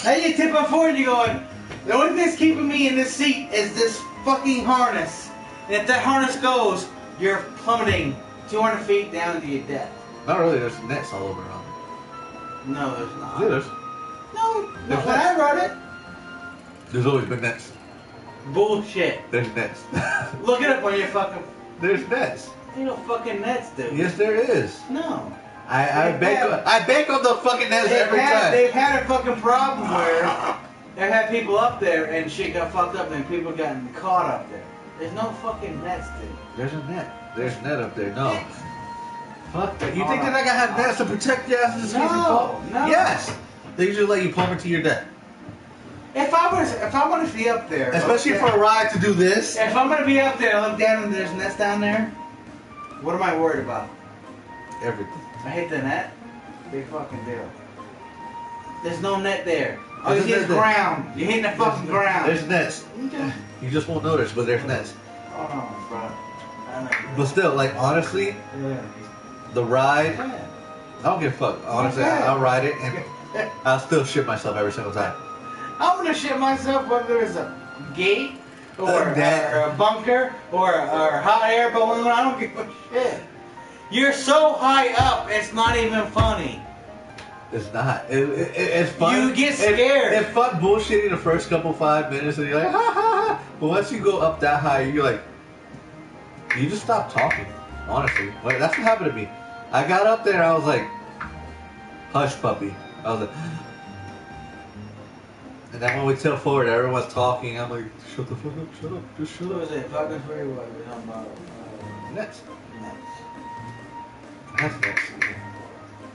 Now you're tipping forward, you're going, the only thing that's keeping me in this seat is this fucking harness. And if that harness goes, you're plummeting 200 feet down to your death. Not really, there's nets all over around. No, there's not. Yeah, there's. No, There's when I rode it. There's always been nets. Bullshit. There's nets. Look it up on your fucking... There's nets. Ain't no fucking nets, dude. Yes, there is. No. I bank on the fucking nets every time. They've had a fucking problem where they've had people up there and shit got fucked up and people gotten caught up there. There's no fucking nets, dude. There's a net. There's a net up there. No. Fuck that. You think they're not gonna have nets to protect your ass in case you fall? No. Yes. They usually let you plummet to your death. If I want to be up there, Especially for a ride to do this. If I'm gonna be up there, I look down and there's nets down there. What am I worried about? Everything. I hit the net. Big fucking deal. There's no net there. All you see is ground. You're hitting the fucking ground. There's nets. You just won't notice, but there's nets. Oh, bro. But still, like honestly, the ride, I don't give a fuck. Honestly, I'll ride it and I'll still shit myself every single time. I'm gonna shit myself whether it's a gate or a bunker or a hot air balloon. I don't give a shit. You're so high up, it's not even funny. It's not. It's fun. You get scared. It's fun bullshitting the first couple 5 minutes and you're like, ha ha ha. But once you go up that high, you're like, you just stop talking. Honestly. Like, that's what happened to me. I got up there and I was like, hush puppy. I was like, and then when we tilt forward, everyone's talking. I'm like, shut the fuck up, just shut up. What was it? Fucking free what? We're talking about Nets. nets. That's next.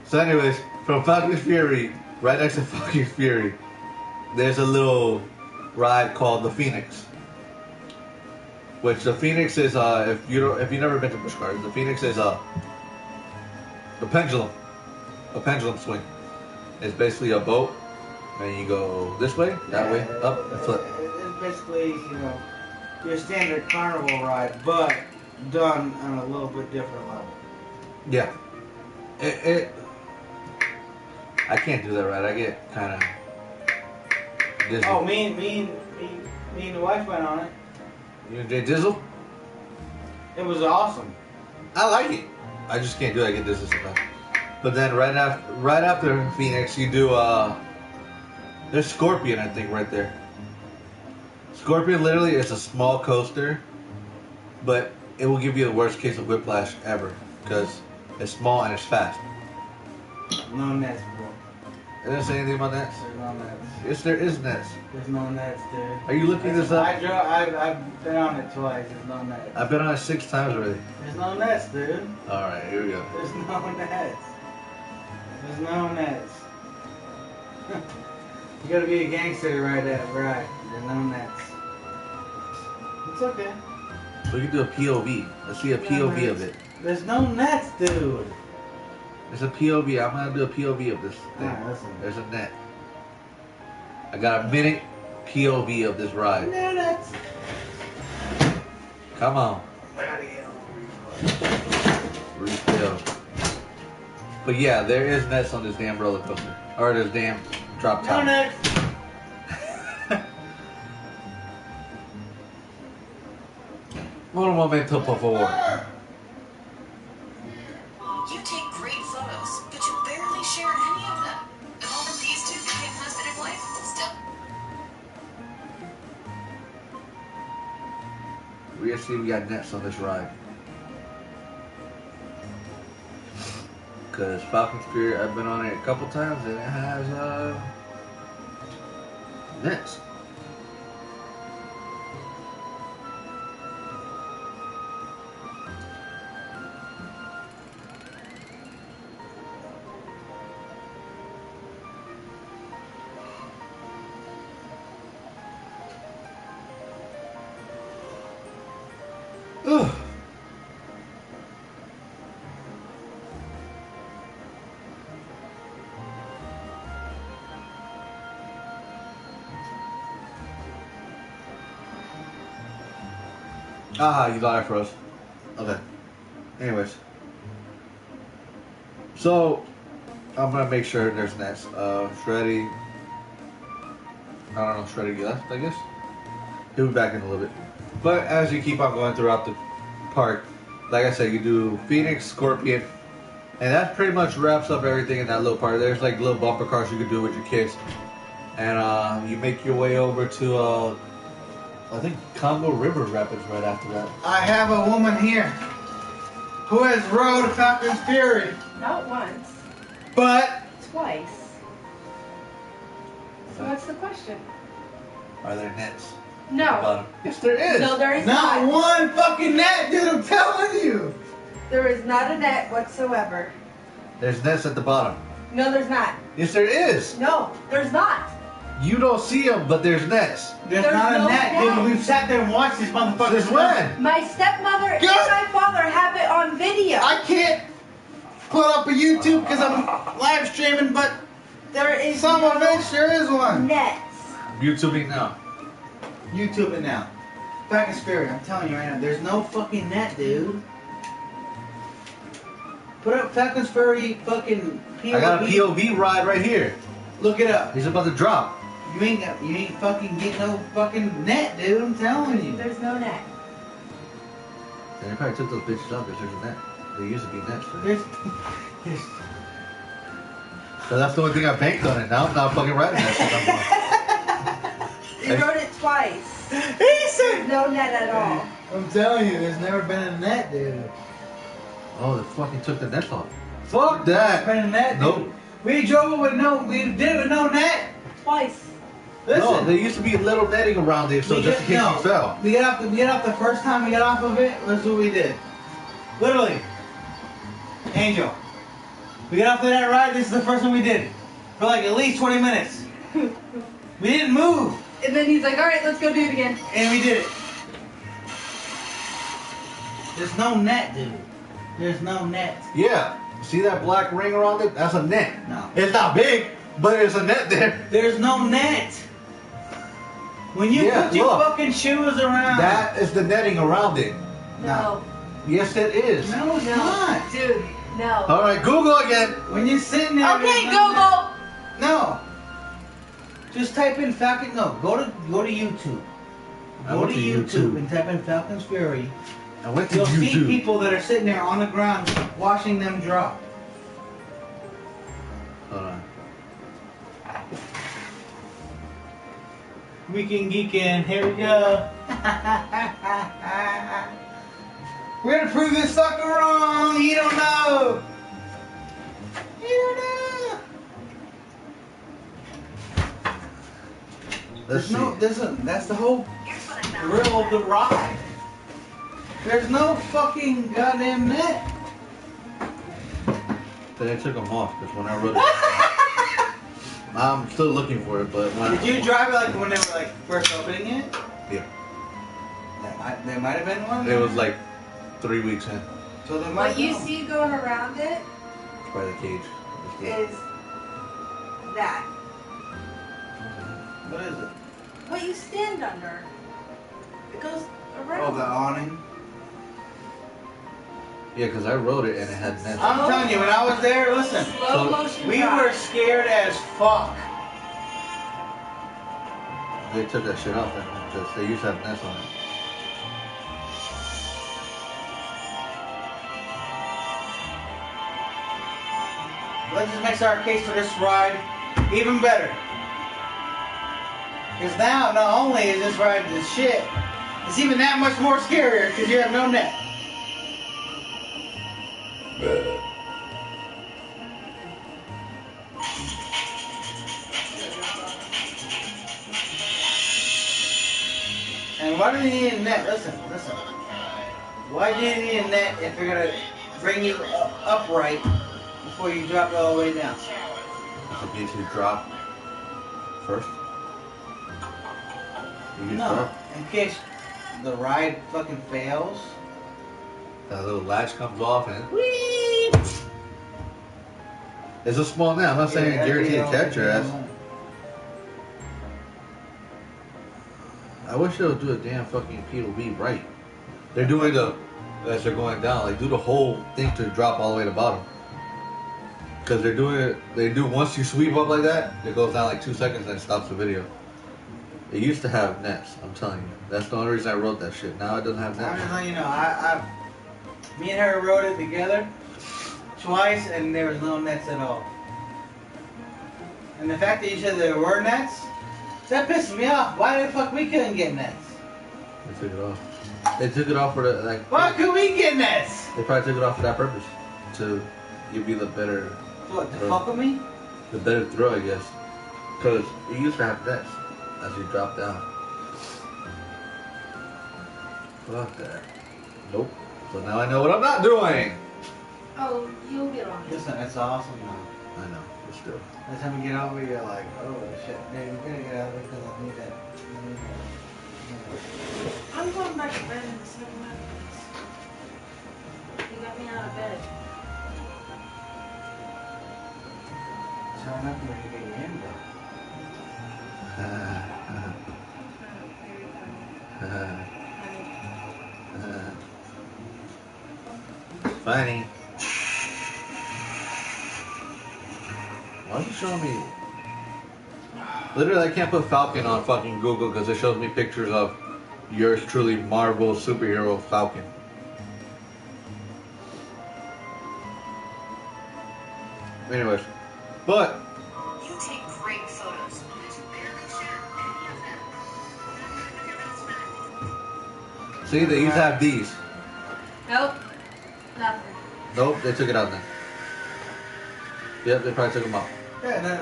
So anyways, from Fucking Fury, right next to Fucking Fury, there's a little ride called the Phoenix. Which the Phoenix is, if you've never been to Busch Gardens, the Phoenix is a pendulum swing. It's basically a boat, and you go this way, that way, up, and flip. It's basically, your standard carnival ride, but done on a little bit different level. Yeah. I can't do that ride. I get kind of dizzy. Oh, me and the wife went on it. You and Jay Dizzle? It was awesome. I like it. I just can't do it. I get dizzy sometimes. But then right after Phoenix, you do there's Scorpion, I think, right there. Scorpion literally is a small coaster, but it will give you the worst case of whiplash ever because it's small and it's fast. No nets, bro. It doesn't say anything about nets. There's no nets. Yes, there is nets. There's no nets, dude. Are you looking this up? I've been on it twice. There's no nets. I've been on it 6 times already. There's no nets, dude. All right, here we go. There's no nets. There's no nets. You gotta be a gangster to ride that ride. There's no nets. It's okay. We can do a POV. Let's see a POV of it. There's no nets, dude. It's a POV. I'm gonna do a POV of this thing. Alright, listen. There's a net. I got a minute POV of this ride. No nets. Come on. I gotta get on. Refill. But yeah, there is nets on this damn roller coaster. Or this damn drop top. No nets. Un momento, por favor. You take great photos, but you barely shared any of them. The moment these two became husband and wife, still. We see we got nets on this ride. Because Falcon Spirit, I've been on it a couple times and it has nets. Ugh. Ah, you got it for us. Okay. Anyways. So, I'm gonna make sure there's nets. Shreddy. I don't know, Shreddy left, I guess. He'll be back in a little bit. But as you keep on going throughout the park, like I said, you do Phoenix, Scorpion, and that pretty much wraps up everything in that little part. There's like little bumper cars you can do with your kids. And you make your way over to I think Congo River Rapids right after that. I have a woman here who has rode Falcon's Fury. Not once. But Twice. So what's the question? Are there nets? No. Yes, there is. No, there is not not. one fucking net, dude, I'm telling you. There is not a net whatsoever. There's nets at the bottom. No, there's not. Yes, there is. No, there's not. You don't see them, but there's nets. There's There's not no a net, net. dude. We've sat there and watched these motherfuckers. Since when? My stepmother and Good. my father have it on video. I can't put up a YouTube because I'm live streaming, but There is some no of it sure is one. nets. YouTubing now. YouTube it now. Falcon's Fury, I'm telling you right now, there's no fucking net, dude. Put up Falcon's Fury fucking POV. I got a POV ride right here. Look it up. He's about to drop. You ain't fucking get no fucking net, dude. I'm telling you. There's no net. And they probably took those bitches off because there's a net. There used to be nets. There's So that's the only thing I banked on it. Now I'm not fucking riding that shit. He wrote it twice. he said No net at all. I'm telling you, there's never been a net, dude. Oh, they fucking took the nets off. Fuck that. There's been a net, dude. Nope. We drove it with we did it with no net. Twice. Listen. No, there used to be a little netting around it, so just in case you fell. We got off the first time we got off of it. That's what we did. Literally, Angel. We got off of that ride. This is the first one we did for like at least 20 minutes. We didn't move, And then he's like, all right, let's go do it again. and we did it. There's no net, dude. There's no net. Yeah. See that black ring around it? That's a net. No. It's not big, but there's a net there. There's no net. When you put your fucking shoes around. That is the netting around it. No. Yes, it is. No, it's not. Dude, no. All right, Google again. When you're sitting there. Okay, there's no Google. net. No. Just type in Falcon. No, go to YouTube. Go to YouTube and type in Falcon's Fury. I went to You'll YouTube. see people that are sitting there on the ground watching them drop. Hold on. Weekend Geekend, here we go. We're gonna prove this sucker wrong. You don't know. You don't know. Let's see. That's the whole thrill of the ride. There's no fucking goddamn net. They took them off because when I wrote it, I'm still looking for it. But when Did you drive it like when they were like first opening it? Yeah. There might have been one. It was like 3 weeks in. So they might What you know. see going around it By the cage. is that. What is it? What you stand under. It goes around. Oh, the awning. Yeah, because I wrote it and it had nets. I'm telling you, when I was there, listen, Slow motion we drive. were scared as fuck. They took that shit off because they used to have nets on it. That just makes our case for this ride even better. Because now, not only is this ride the shit, it's even that much more scarier because you have no net. And why do you need a net? Listen. Why do you need a net if you're going to bring you upright before you drop it all the way down? In case you drop first. You get No, drop. in case the ride fucking fails. That little latch comes off and whee! It's a small net. I'm not saying guaranteed to catch your ass. I wish they would do a damn fucking P2B right. They're doing the, as they're going down, like do the whole thing to drop all the way to the bottom. Because they're doing it, they do once you sweep up like that, it goes down like 2 seconds and it stops the video. It used to have nets, I'm telling you. That's the only reason I wrote that shit. Now it doesn't have I'm nets. just letting you know, me and her rode it together twice and there was no nets at all. And the fact that you said there were nets, that pisses me off. Why the fuck we couldn't get nets? They took it off. They took it off for the, like... Why could we get nets? They probably took it off for that purpose. To give you the better... What, to fuck with me? The better throw, I guess. Because it used to have nets as you drop down. Fuck that. Nope. So now I know what I'm not doing. Oh, you'll get on it. Listen, that's awesome though. I know, but still. By the time we get over, you're like, oh shit, man, we gotta get out of here because I need that. I'm going back to bed in a second. You got me out of bed. So I'm not going to get you in though. Funny. Why are you showing me? Literally, I can't put Falcon on fucking Google because it shows me pictures of yours truly Marvel superhero Falcon. Anyways, but You take great photos, but you barely share any of them. see, they used to have these. Nope. Nothing. Nope, they took it out then. Yep, they probably took them out. Yeah, no.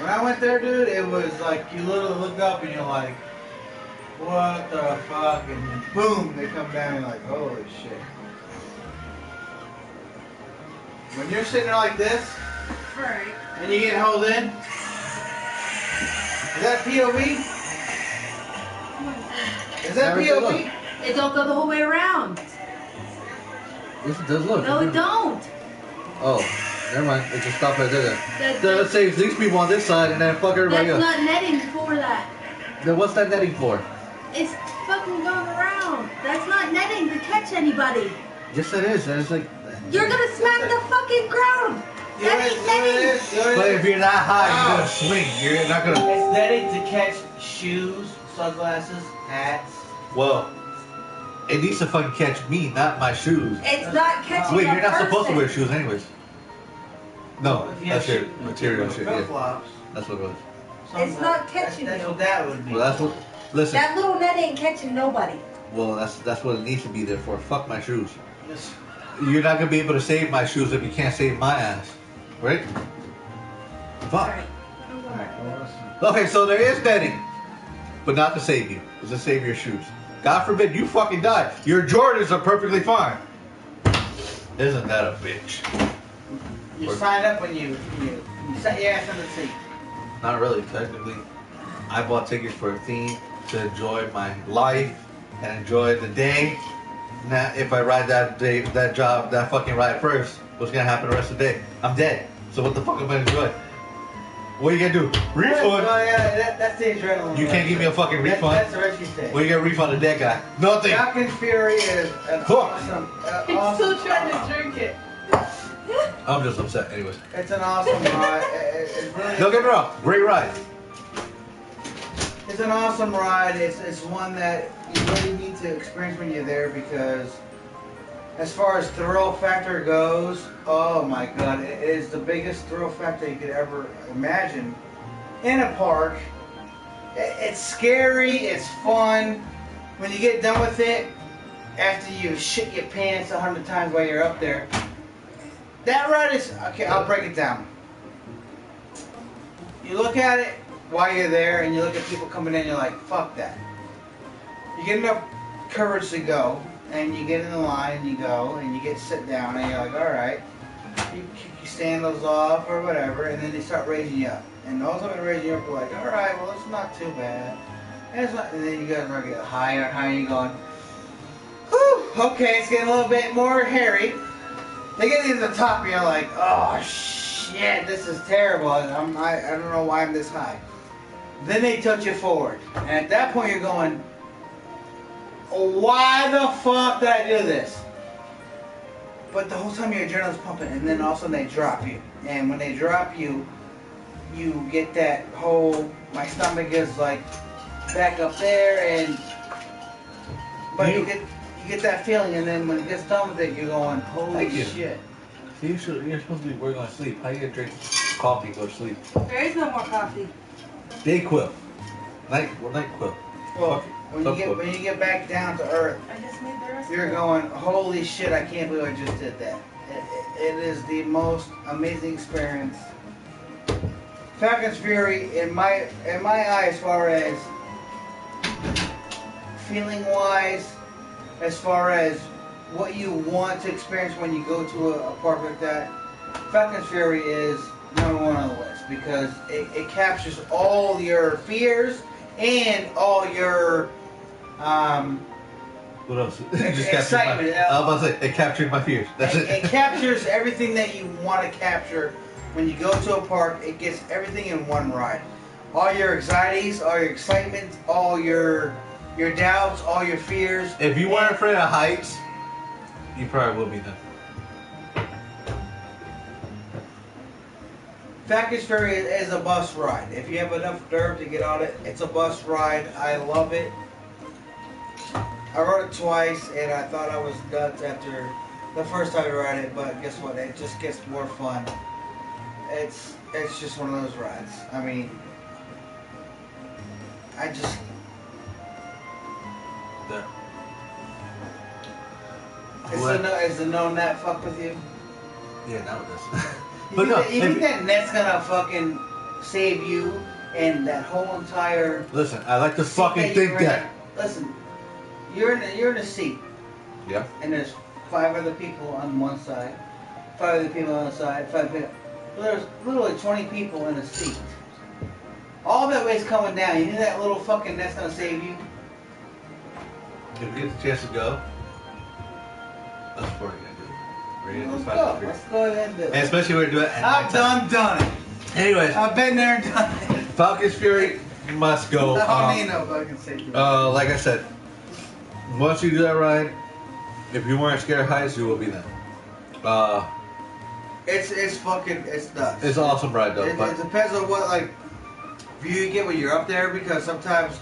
When I went there, dude, it was like you literally look up and you're like, what the fuck? And boom, they come down and you're like, holy shit. When you're sitting there like this, Right. and you get held in, is that POV? Is that Never took POV? It don't go the whole way around. Yes, it does. Look. No, it don't. Oh, never mind. It just stopped right there. That That saves these people on this side and then fuck everybody That's else. not netting for that. Then what's that netting for? It's fucking going around. That's not netting to catch anybody. Yes, it is. It's like. You're gonna smack the fucking ground. That ain't netting. But if you're not high, you're gonna swing. You're not gonna. It's netting to catch shoes, sunglasses, hats. Well, it needs to fucking catch me, not my shoes. It's not catching Wait, a you're not supposed to person. wear shoes anyways. No, If you that's have your material shit. Yeah, Flip-flops. that's what it was. It's not catching That's you. what that would be. Well, that's what. Listen. That little net ain't catching nobody. Well, that's what it needs to be there for. Fuck my shoes. Yes. You're not gonna be able to save my shoes if you can't save my ass, right? Fuck. Alright. Okay, so there is netting, but not to save you. It's to save your shoes. God forbid you fucking die. Your Jordans are perfectly fine. Isn't that a bitch? You sign up when you set your ass on the seat. Not really, technically. I bought tickets for a theme to enjoy my life and enjoy the day. Now, if I ride that fucking ride first, what's gonna happen the rest of the day? I'm dead. So what the fuck am I gonna enjoy? What are you gonna do? Refund? Oh yeah, that's the adrenaline. You can't give me a fucking refund. That's the rest you say. What are you gonna refund a dead guy? Nothing. Falcon Fury is an awesome. He's awesome still trying to drink it. I'm just upset, anyways. It's an awesome ride. It's really. Don't get me wrong, great ride. It's an awesome ride. It's one that you really need to experience when you're there because, as far as thrill factor goes, oh my god, it is the biggest thrill factor you could ever imagine in a park. It's scary. It's fun. When you get done with it, after you shit your pants 100 times while you're up there, that ride is okay. I'll break it down. You look at it while you're there, and you look at people coming in, you're like, fuck that. You get enough courage to go, and you get in the line, and you go, and you get sit down, and you're like, all right. You stand those off or whatever, and then they start raising you up. And all of a sudden, raising you up, you're like, all right, well, it's not too bad. And then you guys are get higher and higher, and you're going, whew, okay, it's getting a little bit more hairy. They get to the top, and you're like, oh, shit, this is terrible. I don't know why I'm this high. Then they tilt you forward. And at that point, you're going, why the fuck did I do this? But the whole time your adrenaline's pumping, and then all of a sudden they drop you. And when they drop you, you get that whole, my stomach is like back up there, but you get that feeling, and then when it gets done with it, you're going, holy shit. See, you're supposed to be working on sleep. How you gonna drink coffee and go to sleep? There is no more coffee. Dayquil. NyQuil. Well, when you get back down to earth, I just made the rest you're of it. going, holy shit, I can't believe I just did that. It is the most amazing experience. Falcon's Fury, in my eye, as far as feeling wise, as far as what you want to experience when you go to a park like that, Falcon's Fury is #1 on the list because it captures all your fears and all your What else? excitement. I was about to say, it captured my fears. That's it. It captures everything that you want to capture when you go to a park. It gets everything in one ride. All your anxieties, all your excitement, all your doubts, all your fears. If you weren't afraid of heights, you probably will be then. Falcon's Fury is a bus ride. If you have enough nerve to get on it, it's a bus ride. I love it. I rode it twice, and I thought I was nuts after the first time I rode it, but guess what? It just gets more fun. It's just one of those rides. I mean, Yeah. Is the no net fuck with you? Yeah, now it does. You think that net's gonna fucking save you and that whole entire... Listen, I like to fucking seat think you're in? that. Listen, you're in a seat, Yeah. and there's 5 other people on one side, 5 other people on the side, 5 people. There's literally 20 people in a seat. All that weight's coming down. You think that little fucking net's gonna save you? If you get the chance to go, that's what you're gonna do. Ready to do Let's Fast go. and Furious. Let's go ahead and do And it. especially when we do it at I've nighttime. done it. Anyways, I've been there and done it. Falcon's Fury must go. I don't need no fucking safety. Like I said, once you do that ride, if you weren't scared of heights, you will be then. It's fucking, it's nuts. It's an awesome ride though. It But depends on what like view you get when you're up there, because sometimes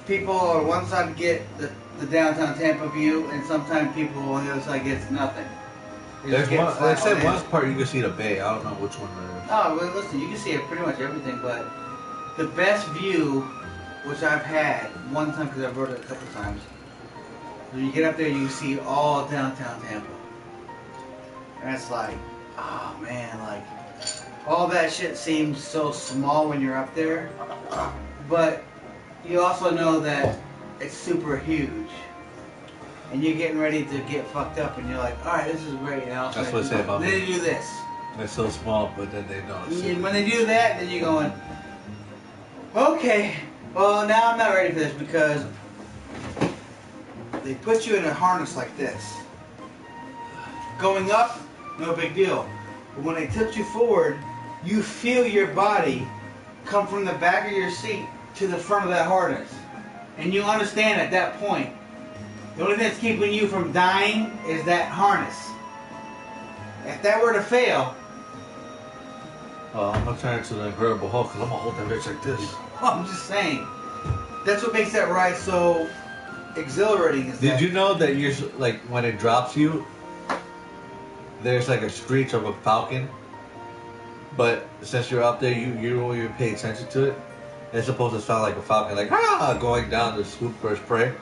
people on one side get the downtown Tampa view, and sometimes people on the other side gets nothing. You there's just get one. flat They said on one it. part you can see the bay. I don't know which one it is. Oh, well, listen, you can see pretty much everything, but the best view, which I've had one time because I've rode it a couple times, when you get up there, you can see all downtown Tampa. And it's like, oh man, like, all that shit seems so small when you're up there, but you also know that it's super huge. And you're getting ready to get fucked up, and you're like, alright, this is great. And all of a That's what I say about then me. they do this. They're so small, but then they know. It's And when they do that, then you're going, okay, well now I'm not ready for this, because they put you in a harness like this. Going up, no big deal. But when they tilt you forward, you feel your body come from the back of your seat to the front of that harness. And you understand at that point, the only thing that's keeping you from dying is that harness. If that were to fail, I'm gonna turn into the Incredible Hulk because I'm gonna hold that bitch like this. I'm just saying, that's what makes that ride so exhilarating. Is Did that you know that you're like when it drops you, there's like a screech of a falcon, but since you're up there, you don't even pay attention to it. It's supposed to sound like a falcon, like going down to swoop for its prey.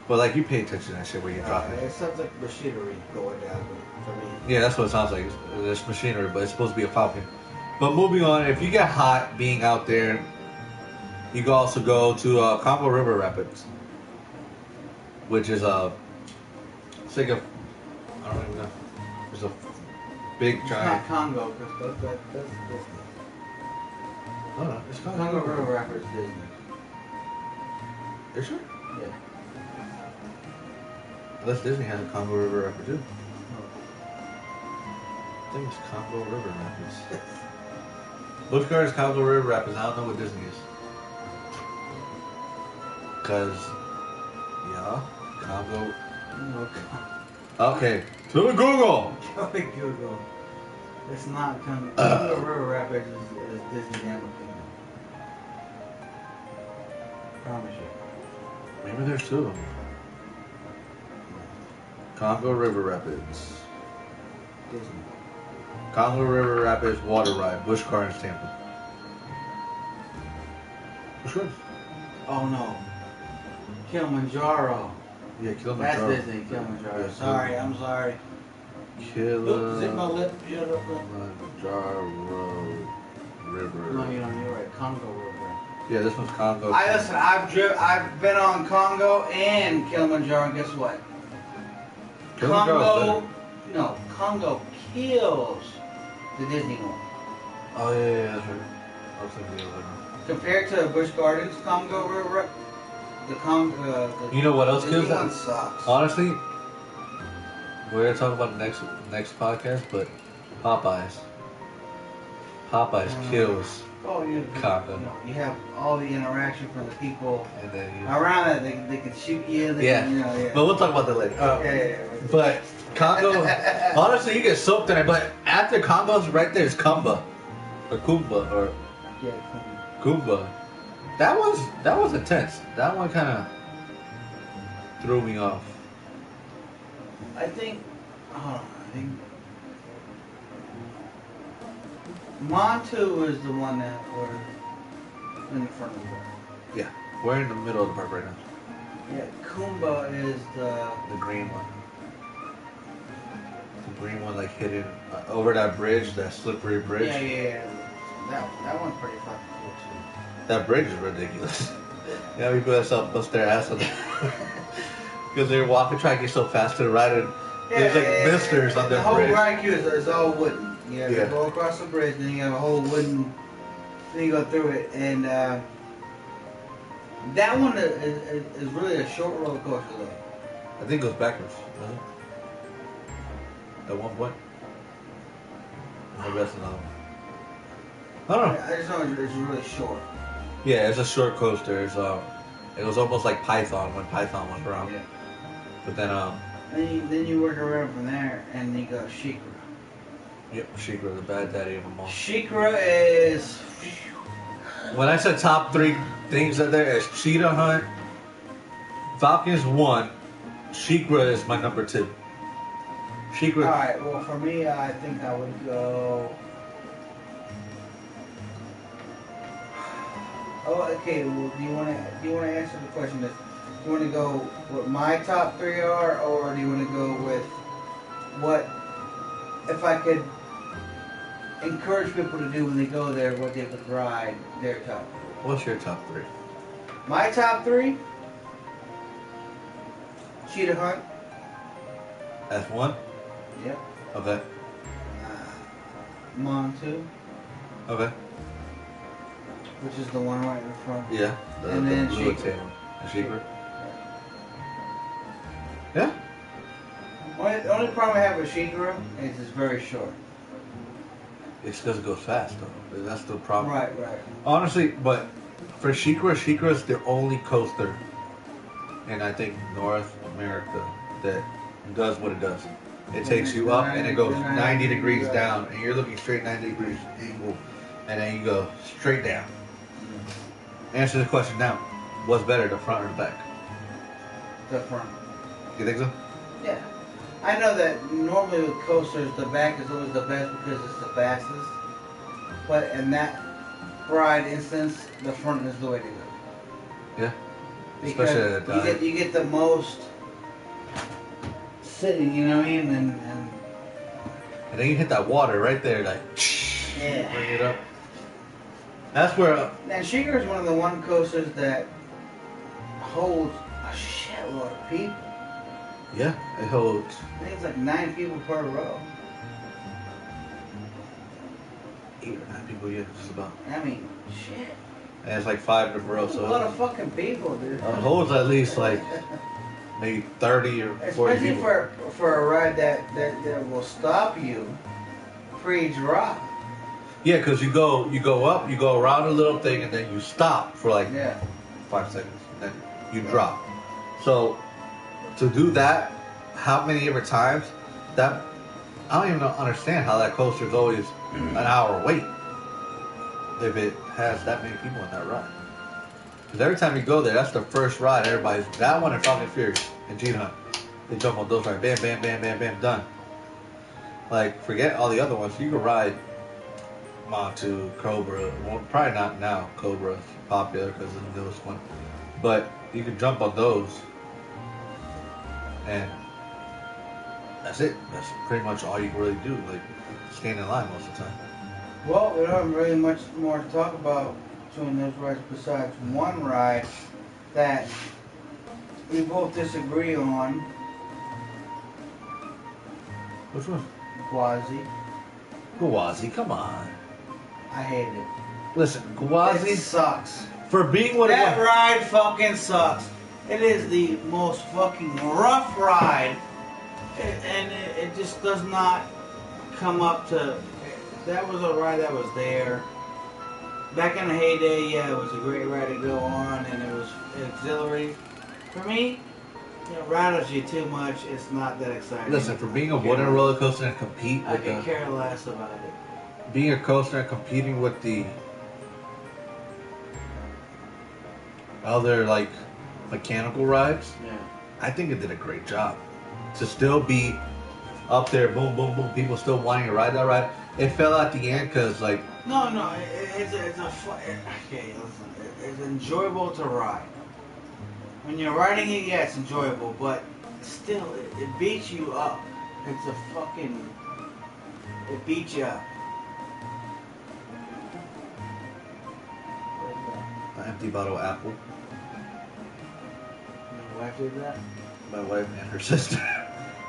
But like you pay attention to that shit when you're dropping it. It sounds like machinery going down for me. Yeah, that's what it sounds like. It's machinery, but it's supposed to be a falcon. But moving on, if you get hot being out there, you can also go to Congo River Rapids, which is it's like a, I don't even know. It's a big It's giant. not Congo, because that's Disney. No, no, it's Congo. Congo River Rapids Disney. You sure? Yeah. Unless Disney has a Congo River Rapid too. I think it's Congo River Rapids. Busch Gardens, Congo River Rapids. I don't know what Disney is. Cause, yeah, Congo. Okay, to the Google. Go to Google. It's not Congo. Congo River Rapids is Disney Animal Kingdom. Promise you. Maybe there's two of them. Congo River Rapids. Disney. Congo River Rapids Water Ride, Busch Gardens, Tampa. Busch Gardens. Oh no. Kilimanjaro. Yeah, Kilimanjaro. That's Disney, Kilimanjaro. Yeah, Sorry, I'm sorry. Oops, zip my lip. Shut up. Kilimanjaro River. No, you're right. Congo River. Yeah, this one's Congo. Listen, I've been on Congo and Kilimanjaro, and guess what? Kilimanjaro's Congo kills the Disney one. Oh yeah, that's right. I was thinking the other one. Compared to Busch Gardens, Congo River, You know what else Disney kills one that? sucks. Honestly, we're gonna talk about the next podcast, but Popeyes. Popeyes kills. Oh, Congo. you have all the interaction from the people And then around that. They can shoot you. They Yeah. Can, yeah. But we'll talk about that later. Yeah. But Congo, honestly, you get soaked in it. But after Congo's right there is Kumba, or Kumba, or Yeah. Kumba. That was intense. That one kind of threw me off. I think Montu is the one that were in the front of the park. Yeah, we're in the middle of the park right now. Yeah, Kumba is the green one. The green one, like hidden over that bridge, that slippery bridge. Yeah. That one's pretty fucking cool too. That bridge is ridiculous. Yeah, people that self bust their ass on it. Because they're walking, trying to get so fast to the right, and there's like misters on the the whole bridge. ride queue is all wooden. You have Yeah. to go across the bridge, then you have a whole wooden thing you go through it, and that one is really a short roller coaster though. I think it goes backwards, doesn't it? At one point. Maybe that's another one. I don't know. I just know it's really short. Yeah, it's a short coaster. It's it was almost like Python when Python was around. Yeah. But then Then you work around from there, and you go Shikra. yep, Sheikah, the bad daddy of them all. Shikra is. When I said top 3 things that there is Cheetah Hunt, Falcon's 1, Sheikah is my number 2. Sheikah. Alright, well for me, I think I would go. Oh, okay. Well, do you want to answer the question? Do you want to go what my top 3 are, or do you want to go with what if I could encourage people to do when they go there, what they would ride their top 3? What's your top 3? My top 3: Cheetah Hunt. That's 1? Yep. Okay. Mon 2, Okay. which is the one right in front. Yeah. And then blue Sheikah. tail. And Sheikah. Yeah. The only problem I have with Shikra is it's very short. It's because it goes fast, though. That's the problem. Right. Honestly, but for Sheikah is the only coaster in, I think, North America that does what it does. It takes you up and it goes 90 degrees down, and you're looking straight 90 degrees angle, and then you go straight down. Answer the question now. What's better, the front or the back? The front. You think so? Yeah. I know that normally with coasters, the back is always the best because it's the fastest. But in that ride instance, the front is the way to go. Yeah. Because Especially at a dive. you get the most sitting, you know what I mean? And then you hit that water right there, like, Yeah. bring it up. That's where. Now, Shikra is one of the one coasters that holds a shitload of people. Yeah, it holds. I think it's like 9 people per row. 8 or 9 people, yeah, just about. I mean, shit. And it's like 5 in a row, That's a lot of fucking people, dude. it holds at least like maybe 30 or 40 Especially people. for a ride that will stop you pre-drop. Yeah, because you go up, you go around a little thing, and then you stop for like Yeah. 5 seconds, and then you drop. So to do that, how many ever times? That I don't even understand how that coaster is always an hour wait if it has that many people in that ride. Because every time you go there, that's the first ride. Everybody's that one and Falcon Furious and Cheetah Hunt. They jump on those rides, bam, bam, bam, bam, bam, done. Like forget all the other ones. You can ride Montu, Cobra. Well, probably not now. Cobra's popular because it's the newest one, but you can jump on those, and that's it. That's pretty much all you can really do. Like stand in line most of the time. Well, we don't have really much more to talk about between those rides besides one ride that we both disagree on. Which one? Gwazi. Gwazi, come on. I hate it. Listen, It Gwazi, sucks. for being what That it was. ride fucking sucks. It is the most fucking rough ride, and it just does not come up to. That was a ride that was there. Back in the heyday, yeah, it was a great ride to go on, and it was exhilarating. For me, it rattles you too much. It's not that exciting. Listen, for being a wooden roller coaster and compete I with could care less about it. being a coaster and competing with the other like mechanical rides, Yeah. I think it did a great job. To still be up there, boom, boom, boom, people still wanting to ride that ride. It fell at the end because like No, it's a okay. Listen, it's enjoyable to ride. When you're riding it, yeah, it's enjoyable, but still, it beats you up. It's a fucking. It beats you up. an empty bottle of apple. Your wife did that? My wife and her sister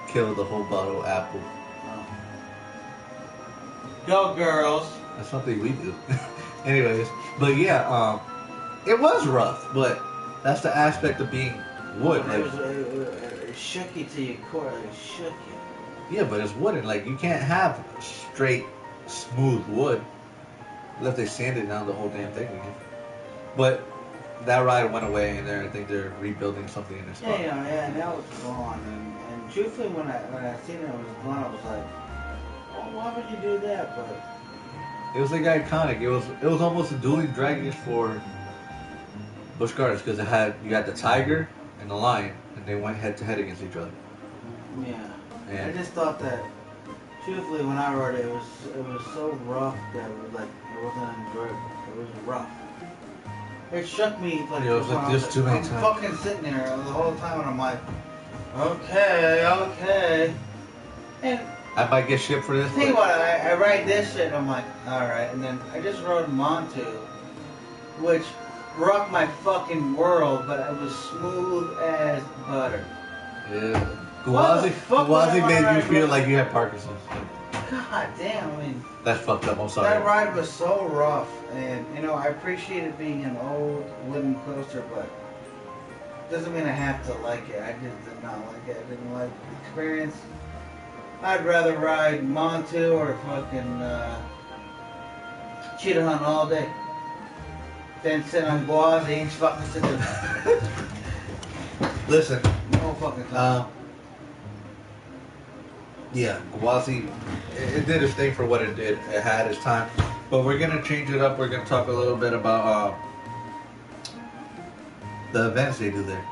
killed the whole bottle of apple. Go girls. That's something we do. Anyways, but yeah, it was rough, but that's the aspect of being wood. It Like, was it shook you to your core. It shook you. yeah, but it's wooden. Like you can't have straight smooth wood. Unless they sanded down the whole damn thing again. But that ride went away, and I think they're rebuilding something in their spot. Yeah, that was gone. And truthfully, when I seen it was gone, I was like, oh, why would you do that? But it was like iconic. It was almost a dueling dragons for Busch Gardens because you got the tiger and the lion, and they went head to head against each other. yeah, And I just thought that. Truthfully, when I rode it, it was so rough that it was like it wasn't enjoyable. It was rough. It shook me like it was like just too many I'm times. fucking sitting there the whole time, and I'm like, okay. And I might get shit for this. think about it, I ride this shit, and I'm like, alright. And then I just rode Montu, which rocked my fucking world, but it was smooth as butter. Yeah. What the fuck was Gwazi I made you riding feel with? like you had Parkinson's. God damn, I mean, That's fucked up. I'm sorry. that ride was so rough, and I appreciate it being an old wooden coaster, but doesn't mean I have to like it. I just did not like it. I didn't like the experience. I'd rather ride Montu or fucking Cheetah Hunt all day than sit on Gwazi and fucking sit there. Listen. No fucking time. Yeah, Gwazi, it did its thing for what it did. It had its time. But we're going to change it up. We're going to talk a little bit about the events they do there.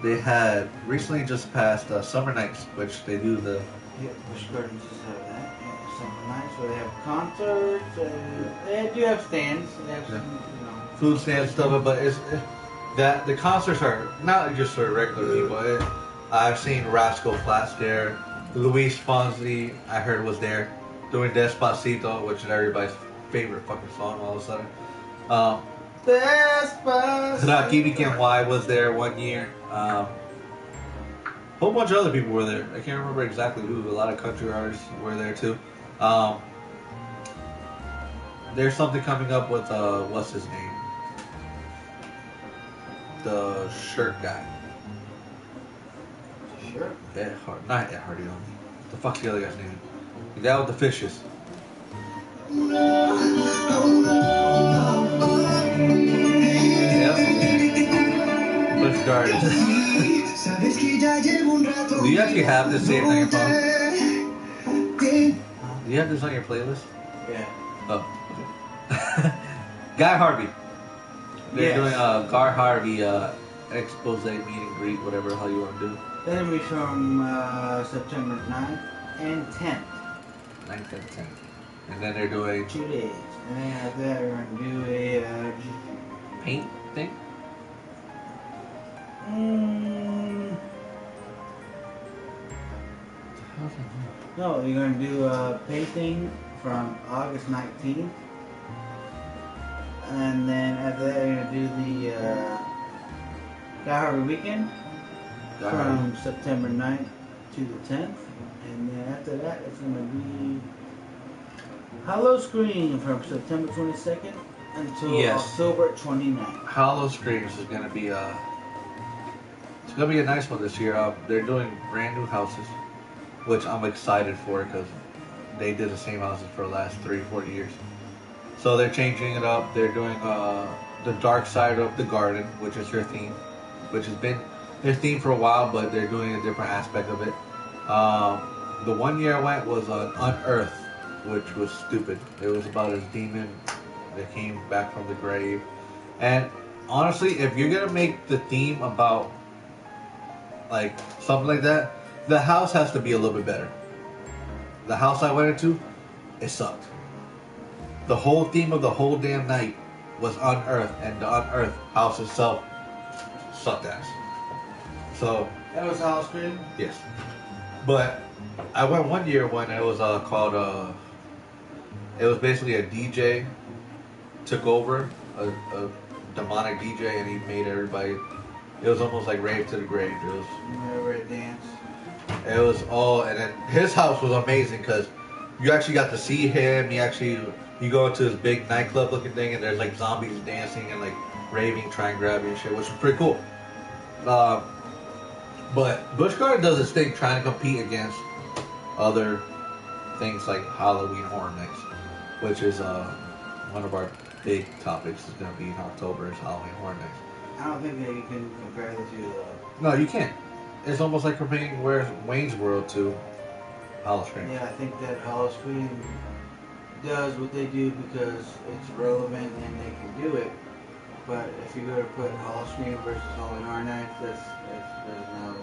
They had recently just passed Summer Nights, which they do the... Yeah, Busch Gardens just have that. Yeah, summer nights where they have concerts. They do have stands. They have some, food stands stuff, but that the concerts are not just for regular people. I've seen Rascal Flatts there. Luis Fonsi, I heard, was there doing Despacito, which is everybody's favorite fucking song all of a sudden. Despacito. Geekend Y was there one year. A whole bunch of other people were there. I can't remember exactly who. A lot of country artists were there too. There's something coming up with what's his name? The shirt guy. Sure. Not Ed Hardy only. What the fuck's the other guy's name? The guy with the fishes. Yep. Busch Gardens. Do you actually have this saved on your phone? Do you have this on your playlist? Yeah. Oh. Okay. Guy Harvey. They're doing a Guy Harvey expose, meet and greet, whatever the hell you want to do. Then it'll be from September 9th and 10th. 9th and 10th. And then they're doing 2 days. And then after that, we're going to do a... paint thing? No, you're going to do a painting from August 19th. And then after that, you're going to do the Guy Harvey weekend from September 9th to the 10th. And then after that, it's going to be Hollow Screen from September 22nd until October 29th. Hollow Screams is going to be it's going to be a nice one this year. They're doing brand new houses, which I'm excited for because they did the same houses for the last 3-4 years. So they're changing it up. They're doing the dark side of the garden, which is their theme, which has been their theme for a while, but they're doing a different aspect of it. The one year I went was on Unearthed, which was stupid. It was about a demon that came back from the grave. And honestly, if you're gonna make the theme about like something like that, the house has to be a little bit better. The house I went into, it sucked. The whole theme of the whole damn night was Unearthed, and the Unearthed house itself sucked ass. So That was Hollow Screen? yes, but I went one year when it was called it was basically a DJ took over, a demonic DJ, and he made everybody. It was almost like Rave to the Grave. It was. Remember it dance? It was all, and then his house was amazing because you actually got to see him. You go into this big nightclub looking thing, and there's like zombies dancing and like raving, trying to grab you and shit, which was pretty cool. But Busch Gardens does its thing, trying to compete against other things like Halloween Horror Nights, which is one of our big topics is going to be in October is Halloween Horror Nights. I don't think that you can compare the two though. No, you can't. It's almost like comparing Wayne's World to Howl-O-Scream. Yeah, I think that Howl-O-Scream does what they do because it's relevant and they can do it. But if you go to put Howl-O-Scream versus Halloween Horror Nights, there's no...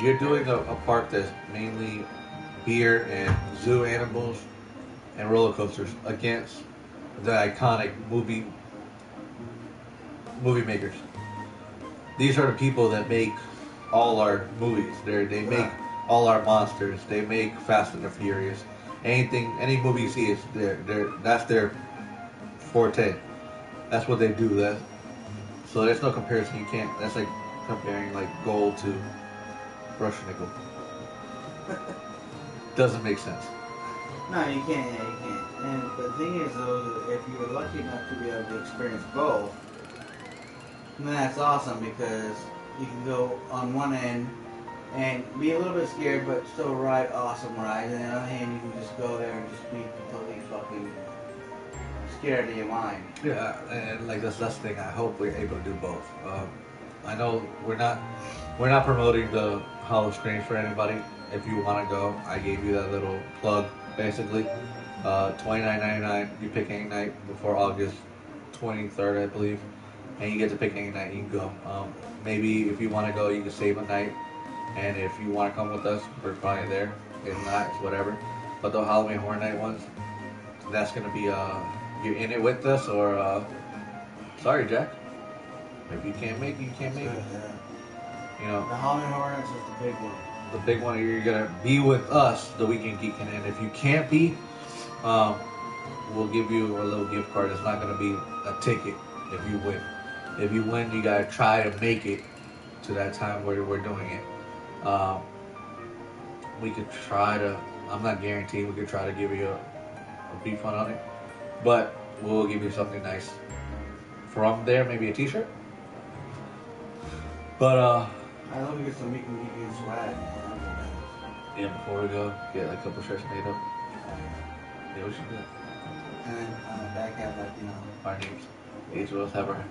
You're doing a park that's mainly beer and zoo animals and roller coasters against the iconic movie makers. These are the people that make all our movies. They make all our monsters. They make Fast and the Furious. Any movie you see is that's their forte. That's what they do. So there's no comparison. You can't. That's like comparing like gold to Russian nickel. Doesn't make sense. No, you can't. Yeah, you can't. And the thing is, though, if you're lucky enough to be able to experience both, then that's awesome because you can go on one end and be a little bit scared, but still ride awesome rides. And on the other hand, you can just go there and just be completely fucking scared out of your mind. Yeah, and like that's the thing. I hope we're able to do both. I know we're not promoting the Howl-O-Scream for anybody. If you want to go, I gave you that little plug basically. $29.99. You pick any night before August 23rd, I believe, and you get to pick any night. You can go. Maybe if you want to go, you can save a night, and if you want to come with us, we're probably there. If not, it's whatever. But the Halloween Horror Night ones, that's gonna be you're in it with us, or sorry, Jack. If you can't make it, you can't make it. Yeah. You know, The Halloween Horror Nights is the big one. the big one, you're gonna be with us, the Weekend Geekend, and if you can't be, we'll give you a little gift card. It's not gonna be a ticket if you win. If you win, you gotta try to make it to that time where we're doing it. We could try to. I'm not guaranteeing we could try to give you a refund on it, but we'll give you something nice from there. Maybe a T-shirt. But I love to get some Weekend Geekend swag. yeah, before we go, get like a couple shirts made up. Yeah, we should do that. And then on the back have like, you know, Our names. Each of us have our.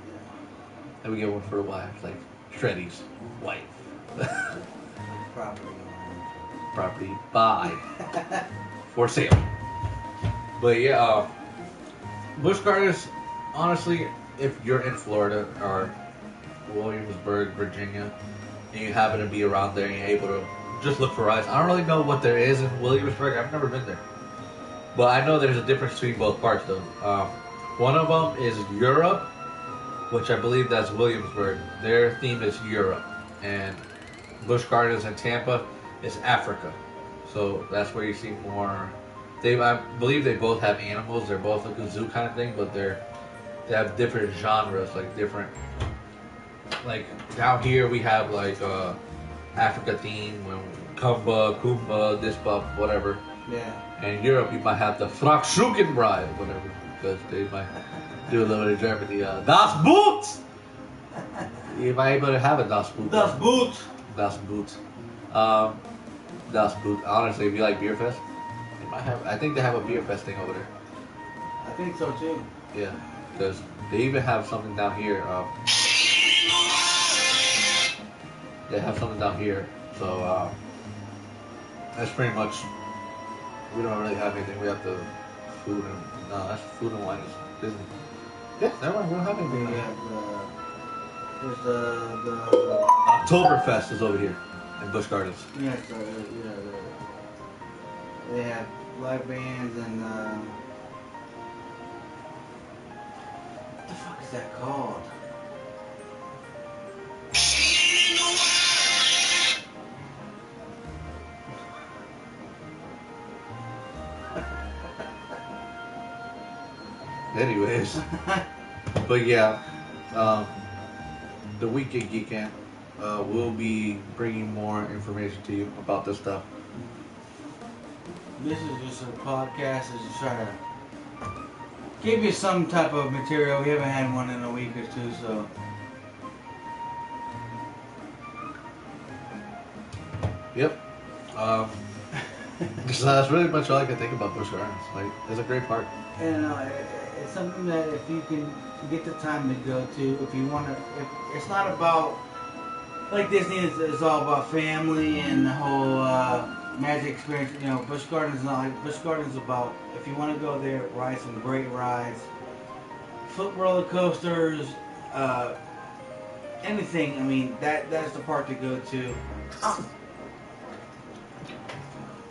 And we get one for the wives, like Shreddy's wife. property. Property buy for sale. But yeah, Busch Gardens. Honestly, if you're in Florida or Williamsburg, Virginia, and you happen to be around there and you're able to just look for rides. I don't really know what there is in Williamsburg. I've never been there. But I know there's a difference between both parts though. One of them is Europe, which I believe that's Williamsburg. Their theme is Europe. And Busch Gardens in Tampa is Africa. So that's where you see more. I believe they both have animals. They're both like a zoo kind of thing, but they have different genres, like different. Like down here we have like Africa theme, Kumba, Kumba, this buff, whatever. Yeah. And in Europe you might have the Frakschukenbrei, whatever, because they might do a little bit of Germany. Das Boot! You might be able to have a Das Boot. Das Boot! Das Boot. Das Boot. Honestly, if you like Beer Fest, they might have. I think they have a Beer Fest thing over there. I think so too. Yeah, because they even have something down here. They have something down here, so that's pretty much. We don't really have anything. We have the food and that's food and wine. Is Disney. Yeah, never mind. We don't have anything. We have there's the Oktoberfest is over here in Busch Gardens. yeah, they have live bands and what the fuck is that called? Anyways, but yeah, the Weekend Geekend will be bringing more information to you about this stuff. This is just a podcast that's just trying to give you some type of material. We haven't had one in a week or two, so. Yep. So that's really much all I can think about Busch Gardens. Like, it's a great park. And it's something that if you can get the time to go to, if you want to, it's not about, like Disney is all about family and the whole magic experience. You know, Busch Gardens is not like, Busch Gardens is about, if you want to go there, ride some great rides, foot roller coasters, anything. I mean, that's the park to go to.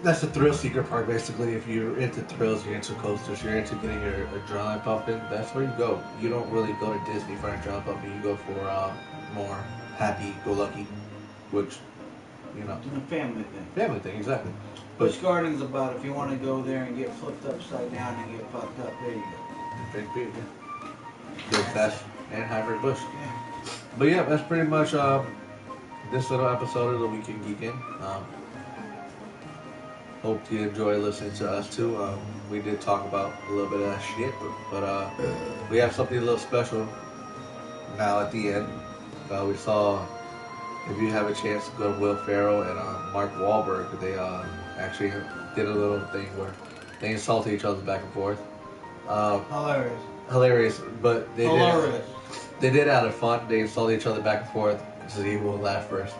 That's the thrill seeker park, basically. If you're into thrills, you're into coasters, you're into getting your adrenaline pumping, that's where you go. You don't really go to Disney for adrenaline pumping. You go for more happy-go-lucky, which, you know. It's a family thing. Family thing, exactly. Busch Gardens about if you want to go there and get flipped upside down and get fucked up, there you go. Big beat, yeah. Big Fast and Hybrid Busch. Yeah. But yeah, that's pretty much this little episode of the Weekend Geekend. Hope you enjoy listening to us too. We did talk about a little bit of that shit, but we have something a little special now at the end. We saw, if you have a chance to go to Will Ferrell and Mark Wahlberg, they actually did a little thing where they insulted each other back and forth. Hilarious, but they did it out of fun. They insulted each other back and forth so he will laugh first.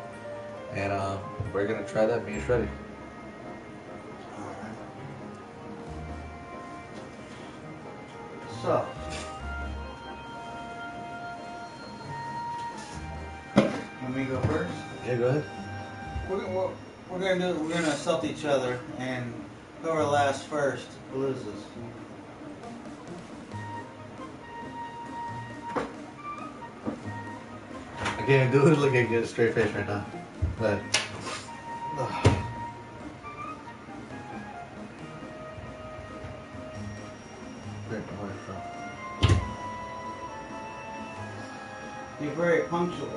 And we're gonna try that, me and Shreddy. So, let me go first. Yeah, go ahead. We're gonna insult each other, and whoever laughs first loses. I can't do it. Look at you, straight face right now. But You're very punctual.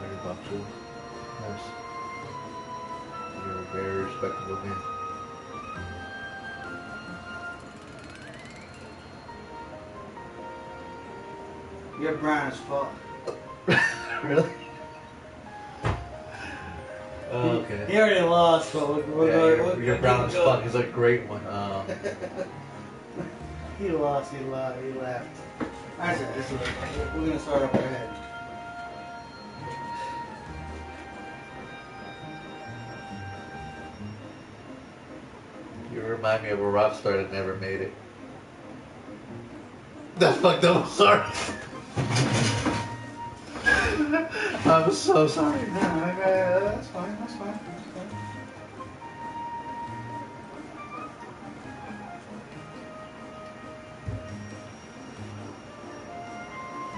very punctual. Yes. You're a very respectable man. You're brown as fuck. Really? Okay. He already lost, but You're brown as fuck is a great one. He lost. He laughed. Alright, so we're gonna start up our head. You remind me of a rock star that never made it. That's fucked up. I'm sorry. I'm so sorry. No, that's fine. That's fine.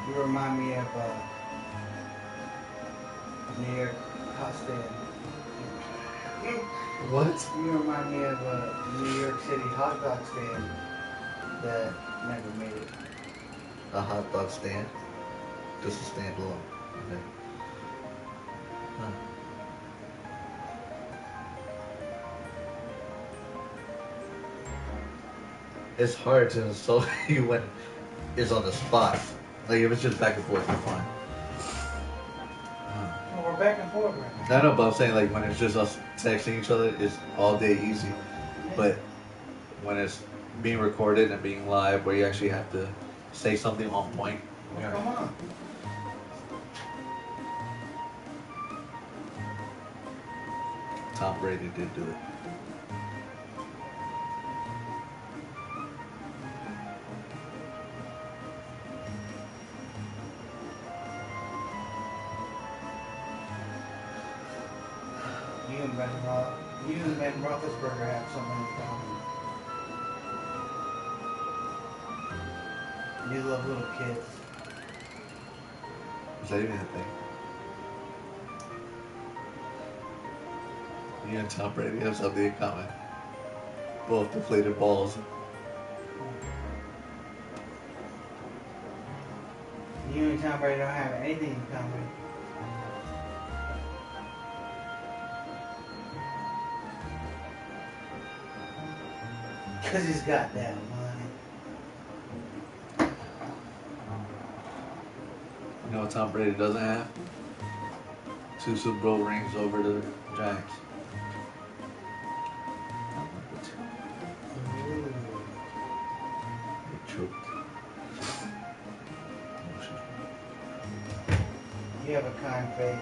You remind me of New York hot stand. What? You remind me of a New York City hot dog stand that never made it. A hot dog stand? Just a stand alone. Okay. Huh. It's hard to insult you when it's on the spot. Like if it's just back and forth, you're fine. Well, we're back and forth right now. I know, but I'm saying like when it's just us texting each other, it's all day easy. But when it's being recorded and being live, where you actually have to say something on point. Well, come on. Tom Brady did do it. You and Ben Roethlisberger have something in common. You love little kids. Is that even a thing? You and Tom Brady have something in common. Both deflated balls. You and Tom Brady don't have anything in common. Because he's got that money. You know what Tom Brady doesn't have? 2 Super Bowl rings over the Giants. have a kind face.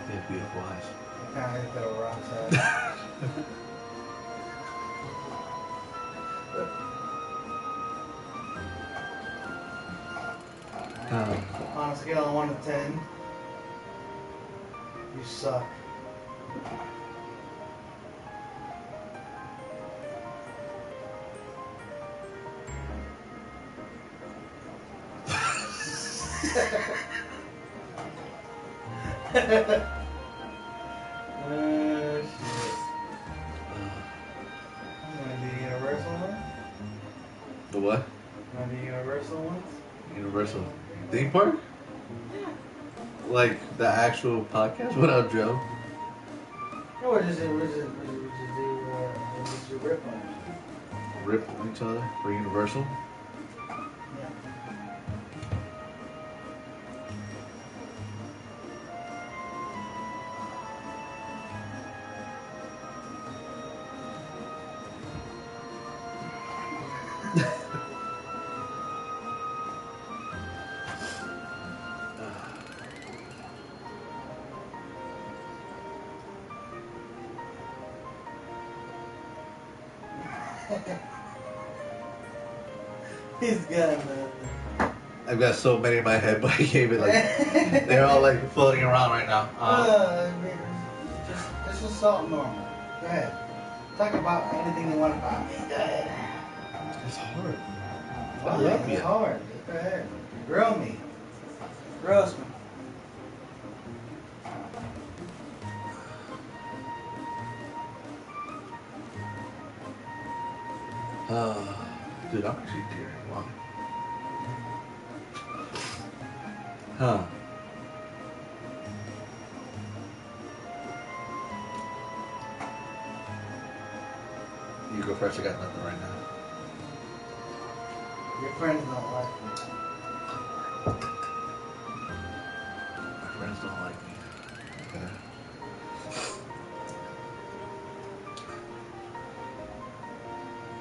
They have beautiful eyes. You kind of throw rocks at it. On a scale of 1 to 10, you suck. Shit. You want to do Universal one? The what? You want to do Universal ones? Universal theme park? Yeah. Like the actual podcast without Joe? No, we'll just do rip on it. Rip on each other for Universal? Yeah. He's got I've got so many in my head, but I can't even like. They're all like floating around right now. It's just something normal. Go ahead. Talk about anything you want about me. Go ahead. It's hard. I love you. It's hard. Go ahead. Grill me. Roast me. Dude, I'm actually tearing. Wow. Huh. You go first. I got nothing right now. Your friends don't like me. My friends don't like me. Okay.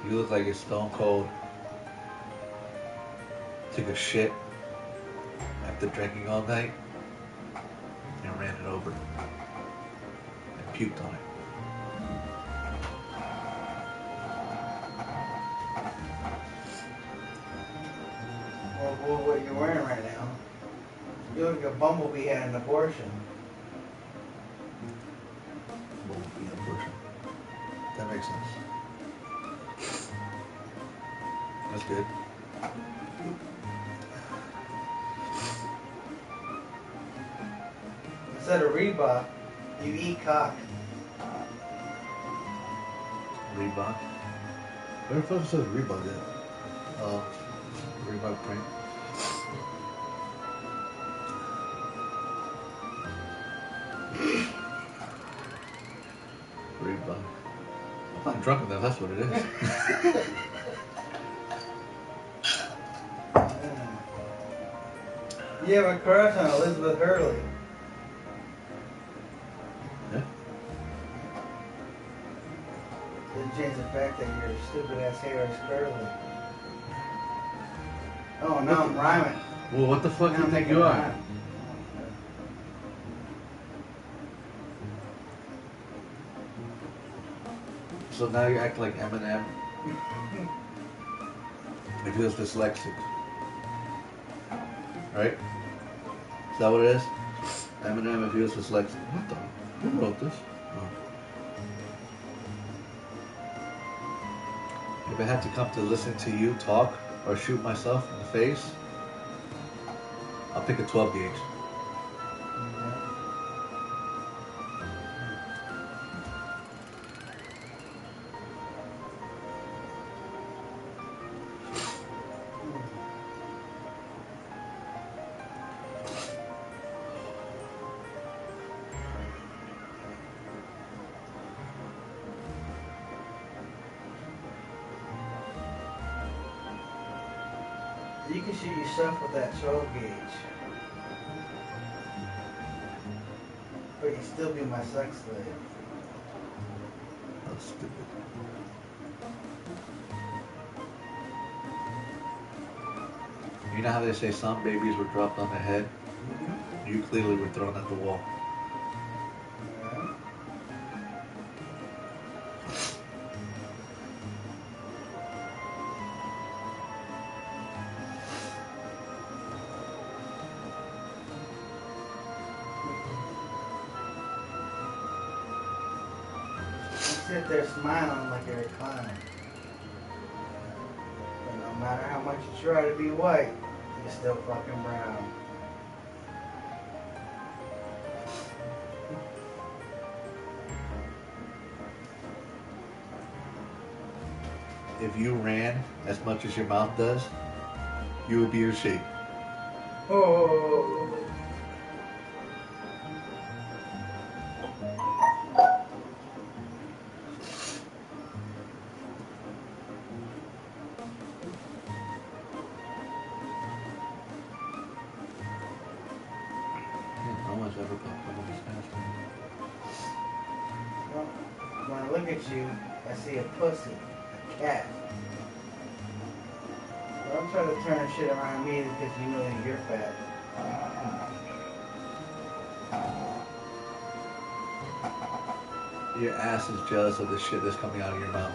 You look like you're stone cold. Took a shit after drinking all night and ran it over and puked on it. Well, what you're wearing right now, you look like a bumblebee had an abortion. Bumblebee abortion. That makes sense. That's good. Instead of Reebok, you eat cock. Reebok. Where the fuck says Reebok yet? Oh, Reebok print. Reebok. I'm not drunk enough, that's what it is. You have a crush on Elizabeth Hurley. Yeah? Doesn't change the fact that your stupid ass hair is curly. Oh, now I'm rhyming. Well, what the fuck do Now you I'm think making you a are? rhyme. So now you act like Eminem. If he was dyslexic. Right? Is that what it is? Eminem if he was dyslexic. What the? Who wrote this? Oh. If I had to come to listen to you talk or shoot myself in the face, I'll pick a 12 gauge. You can shoot yourself with that 12 gauge. But you still be my sex slave. That's stupid. You know how they say some babies were dropped on their head? You clearly were thrown at the wall. Yeah. You sit there smiling like you're a clown. But no matter how much you try to be white, you're still fucking brown. If you ran as much as your mouth does, you would be your shape. Oh. No one's ever popped up on this fast. Well, when I look at you, I see a pussy, a cat. But I'm trying to turn shit around me because you know that you're fat. Your ass is jealous of the shit that's coming out of your mouth.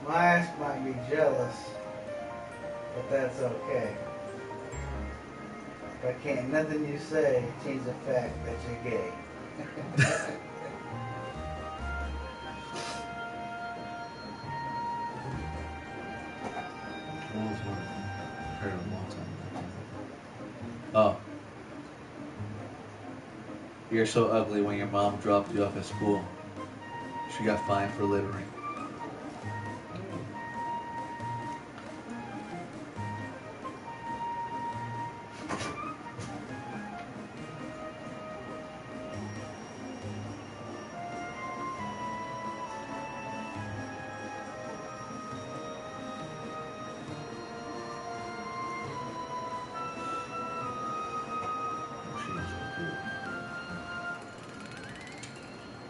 My ass might be jealous, but that's okay. But can't nothing you say change the fact that you're gay. What was one? I heard it a long time ago. Oh. You're so ugly when your mom dropped you off at school. She got fined for littering.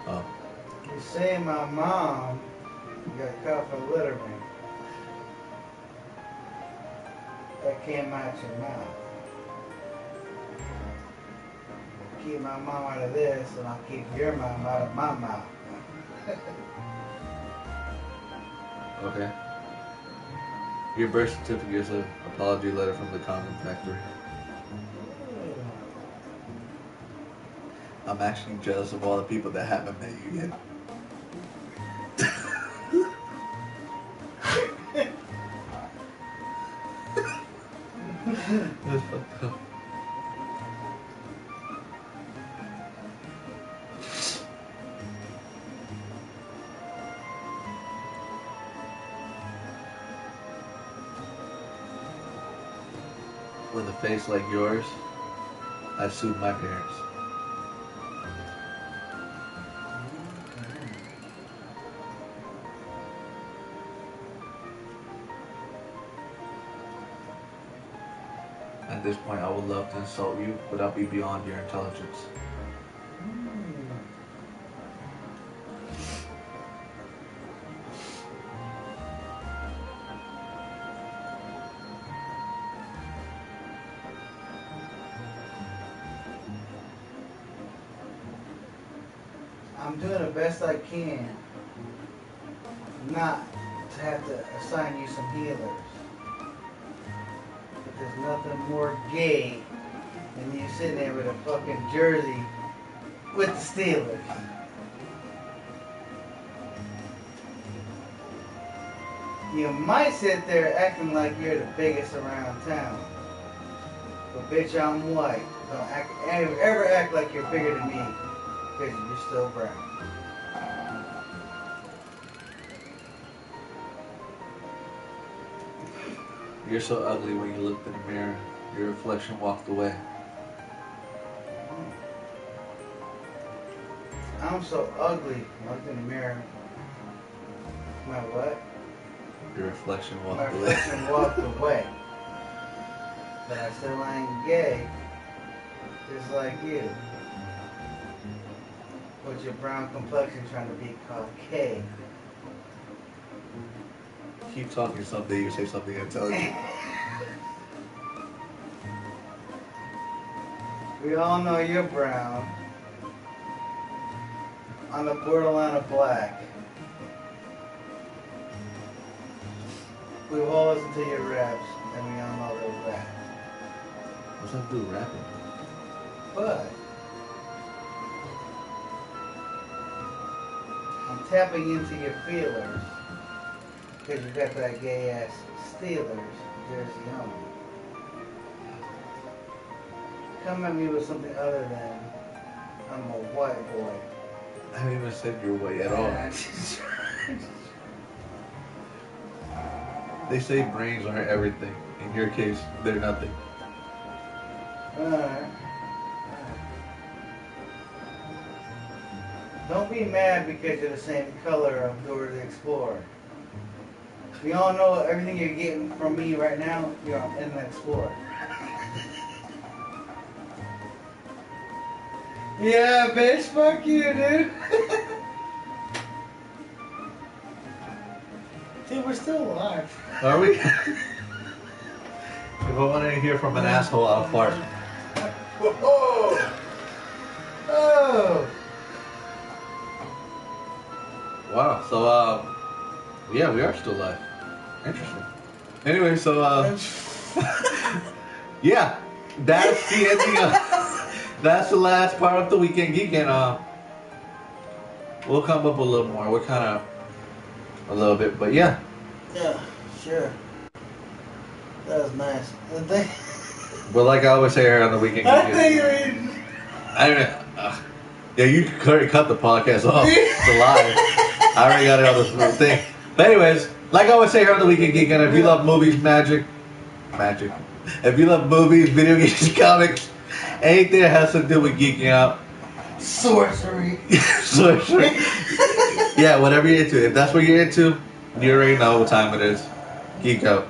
Oh. You say my mom got caught for littering. That came out your mouth. Keep my mom out of this, and I'll keep your mom out of my mouth. Okay. Your birth certificate is an apology letter from the condom factory. I'm actually jealous of all the people that haven't met you yet. That's fucked up. With a face like yours, I sued my parents. At this point, I would love to insult you, but I'll be beyond your intelligence. I'm doing the best I can not to have to assign you some healers. But there's nothing more gay than you sitting there with a fucking jersey with the Steelers. You might sit there acting like you're the biggest around town. But bitch, I'm white. Don't ever act like you're bigger than me. Because you're still brown. You're so ugly when you looked in the mirror. Your reflection walked away. I'm so ugly. I looked in the mirror. My what? Your reflection My walked away. reflection walked away. But I still ain't gay. Just like you. with your brown complexion trying to be Caucasian. Keep talking someday, you say something intelligent. We all know you're brown. On the borderline of black. We've all listened to your raps, and we all know they're rap. What's that to do with rapping? But I'm tapping into your feelers because you got that gay ass Steelers jersey on. Come at me with something other than I'm a white boy. I haven't even said you're white at all. They say brains aren't everything. In your case, they're nothing. Alright. Don't be mad because you're the same color of Dora the Explorer. We all know everything you're getting from me right now, you're in the Explorer. Yeah, bitch, fuck you, dude. Dude, we're still alive. Are we? If I want to hear from an asshole, I'll fart. Oh! Oh! Wow, so, yeah, we are still live. Interesting. Anyway, so, yeah, that's the ending of, that's the last part of the Weekend Geekend. We'll come up a little more. We're kind of a little bit, but yeah. Yeah, sure. That was nice. But like I always say here on the Weekend Geekend. Yeah, you can already cut the podcast off. It's a lie. I already got it on this thing. But anyways, like I always say here on the Weekend Geekend, if you love movies, magic. If you love movies, video games, comics, anything that has to do with geeking out. Sorcery. Sorcery. Yeah, whatever you're into. If that's what you're into, you already know what time it is. Geek out.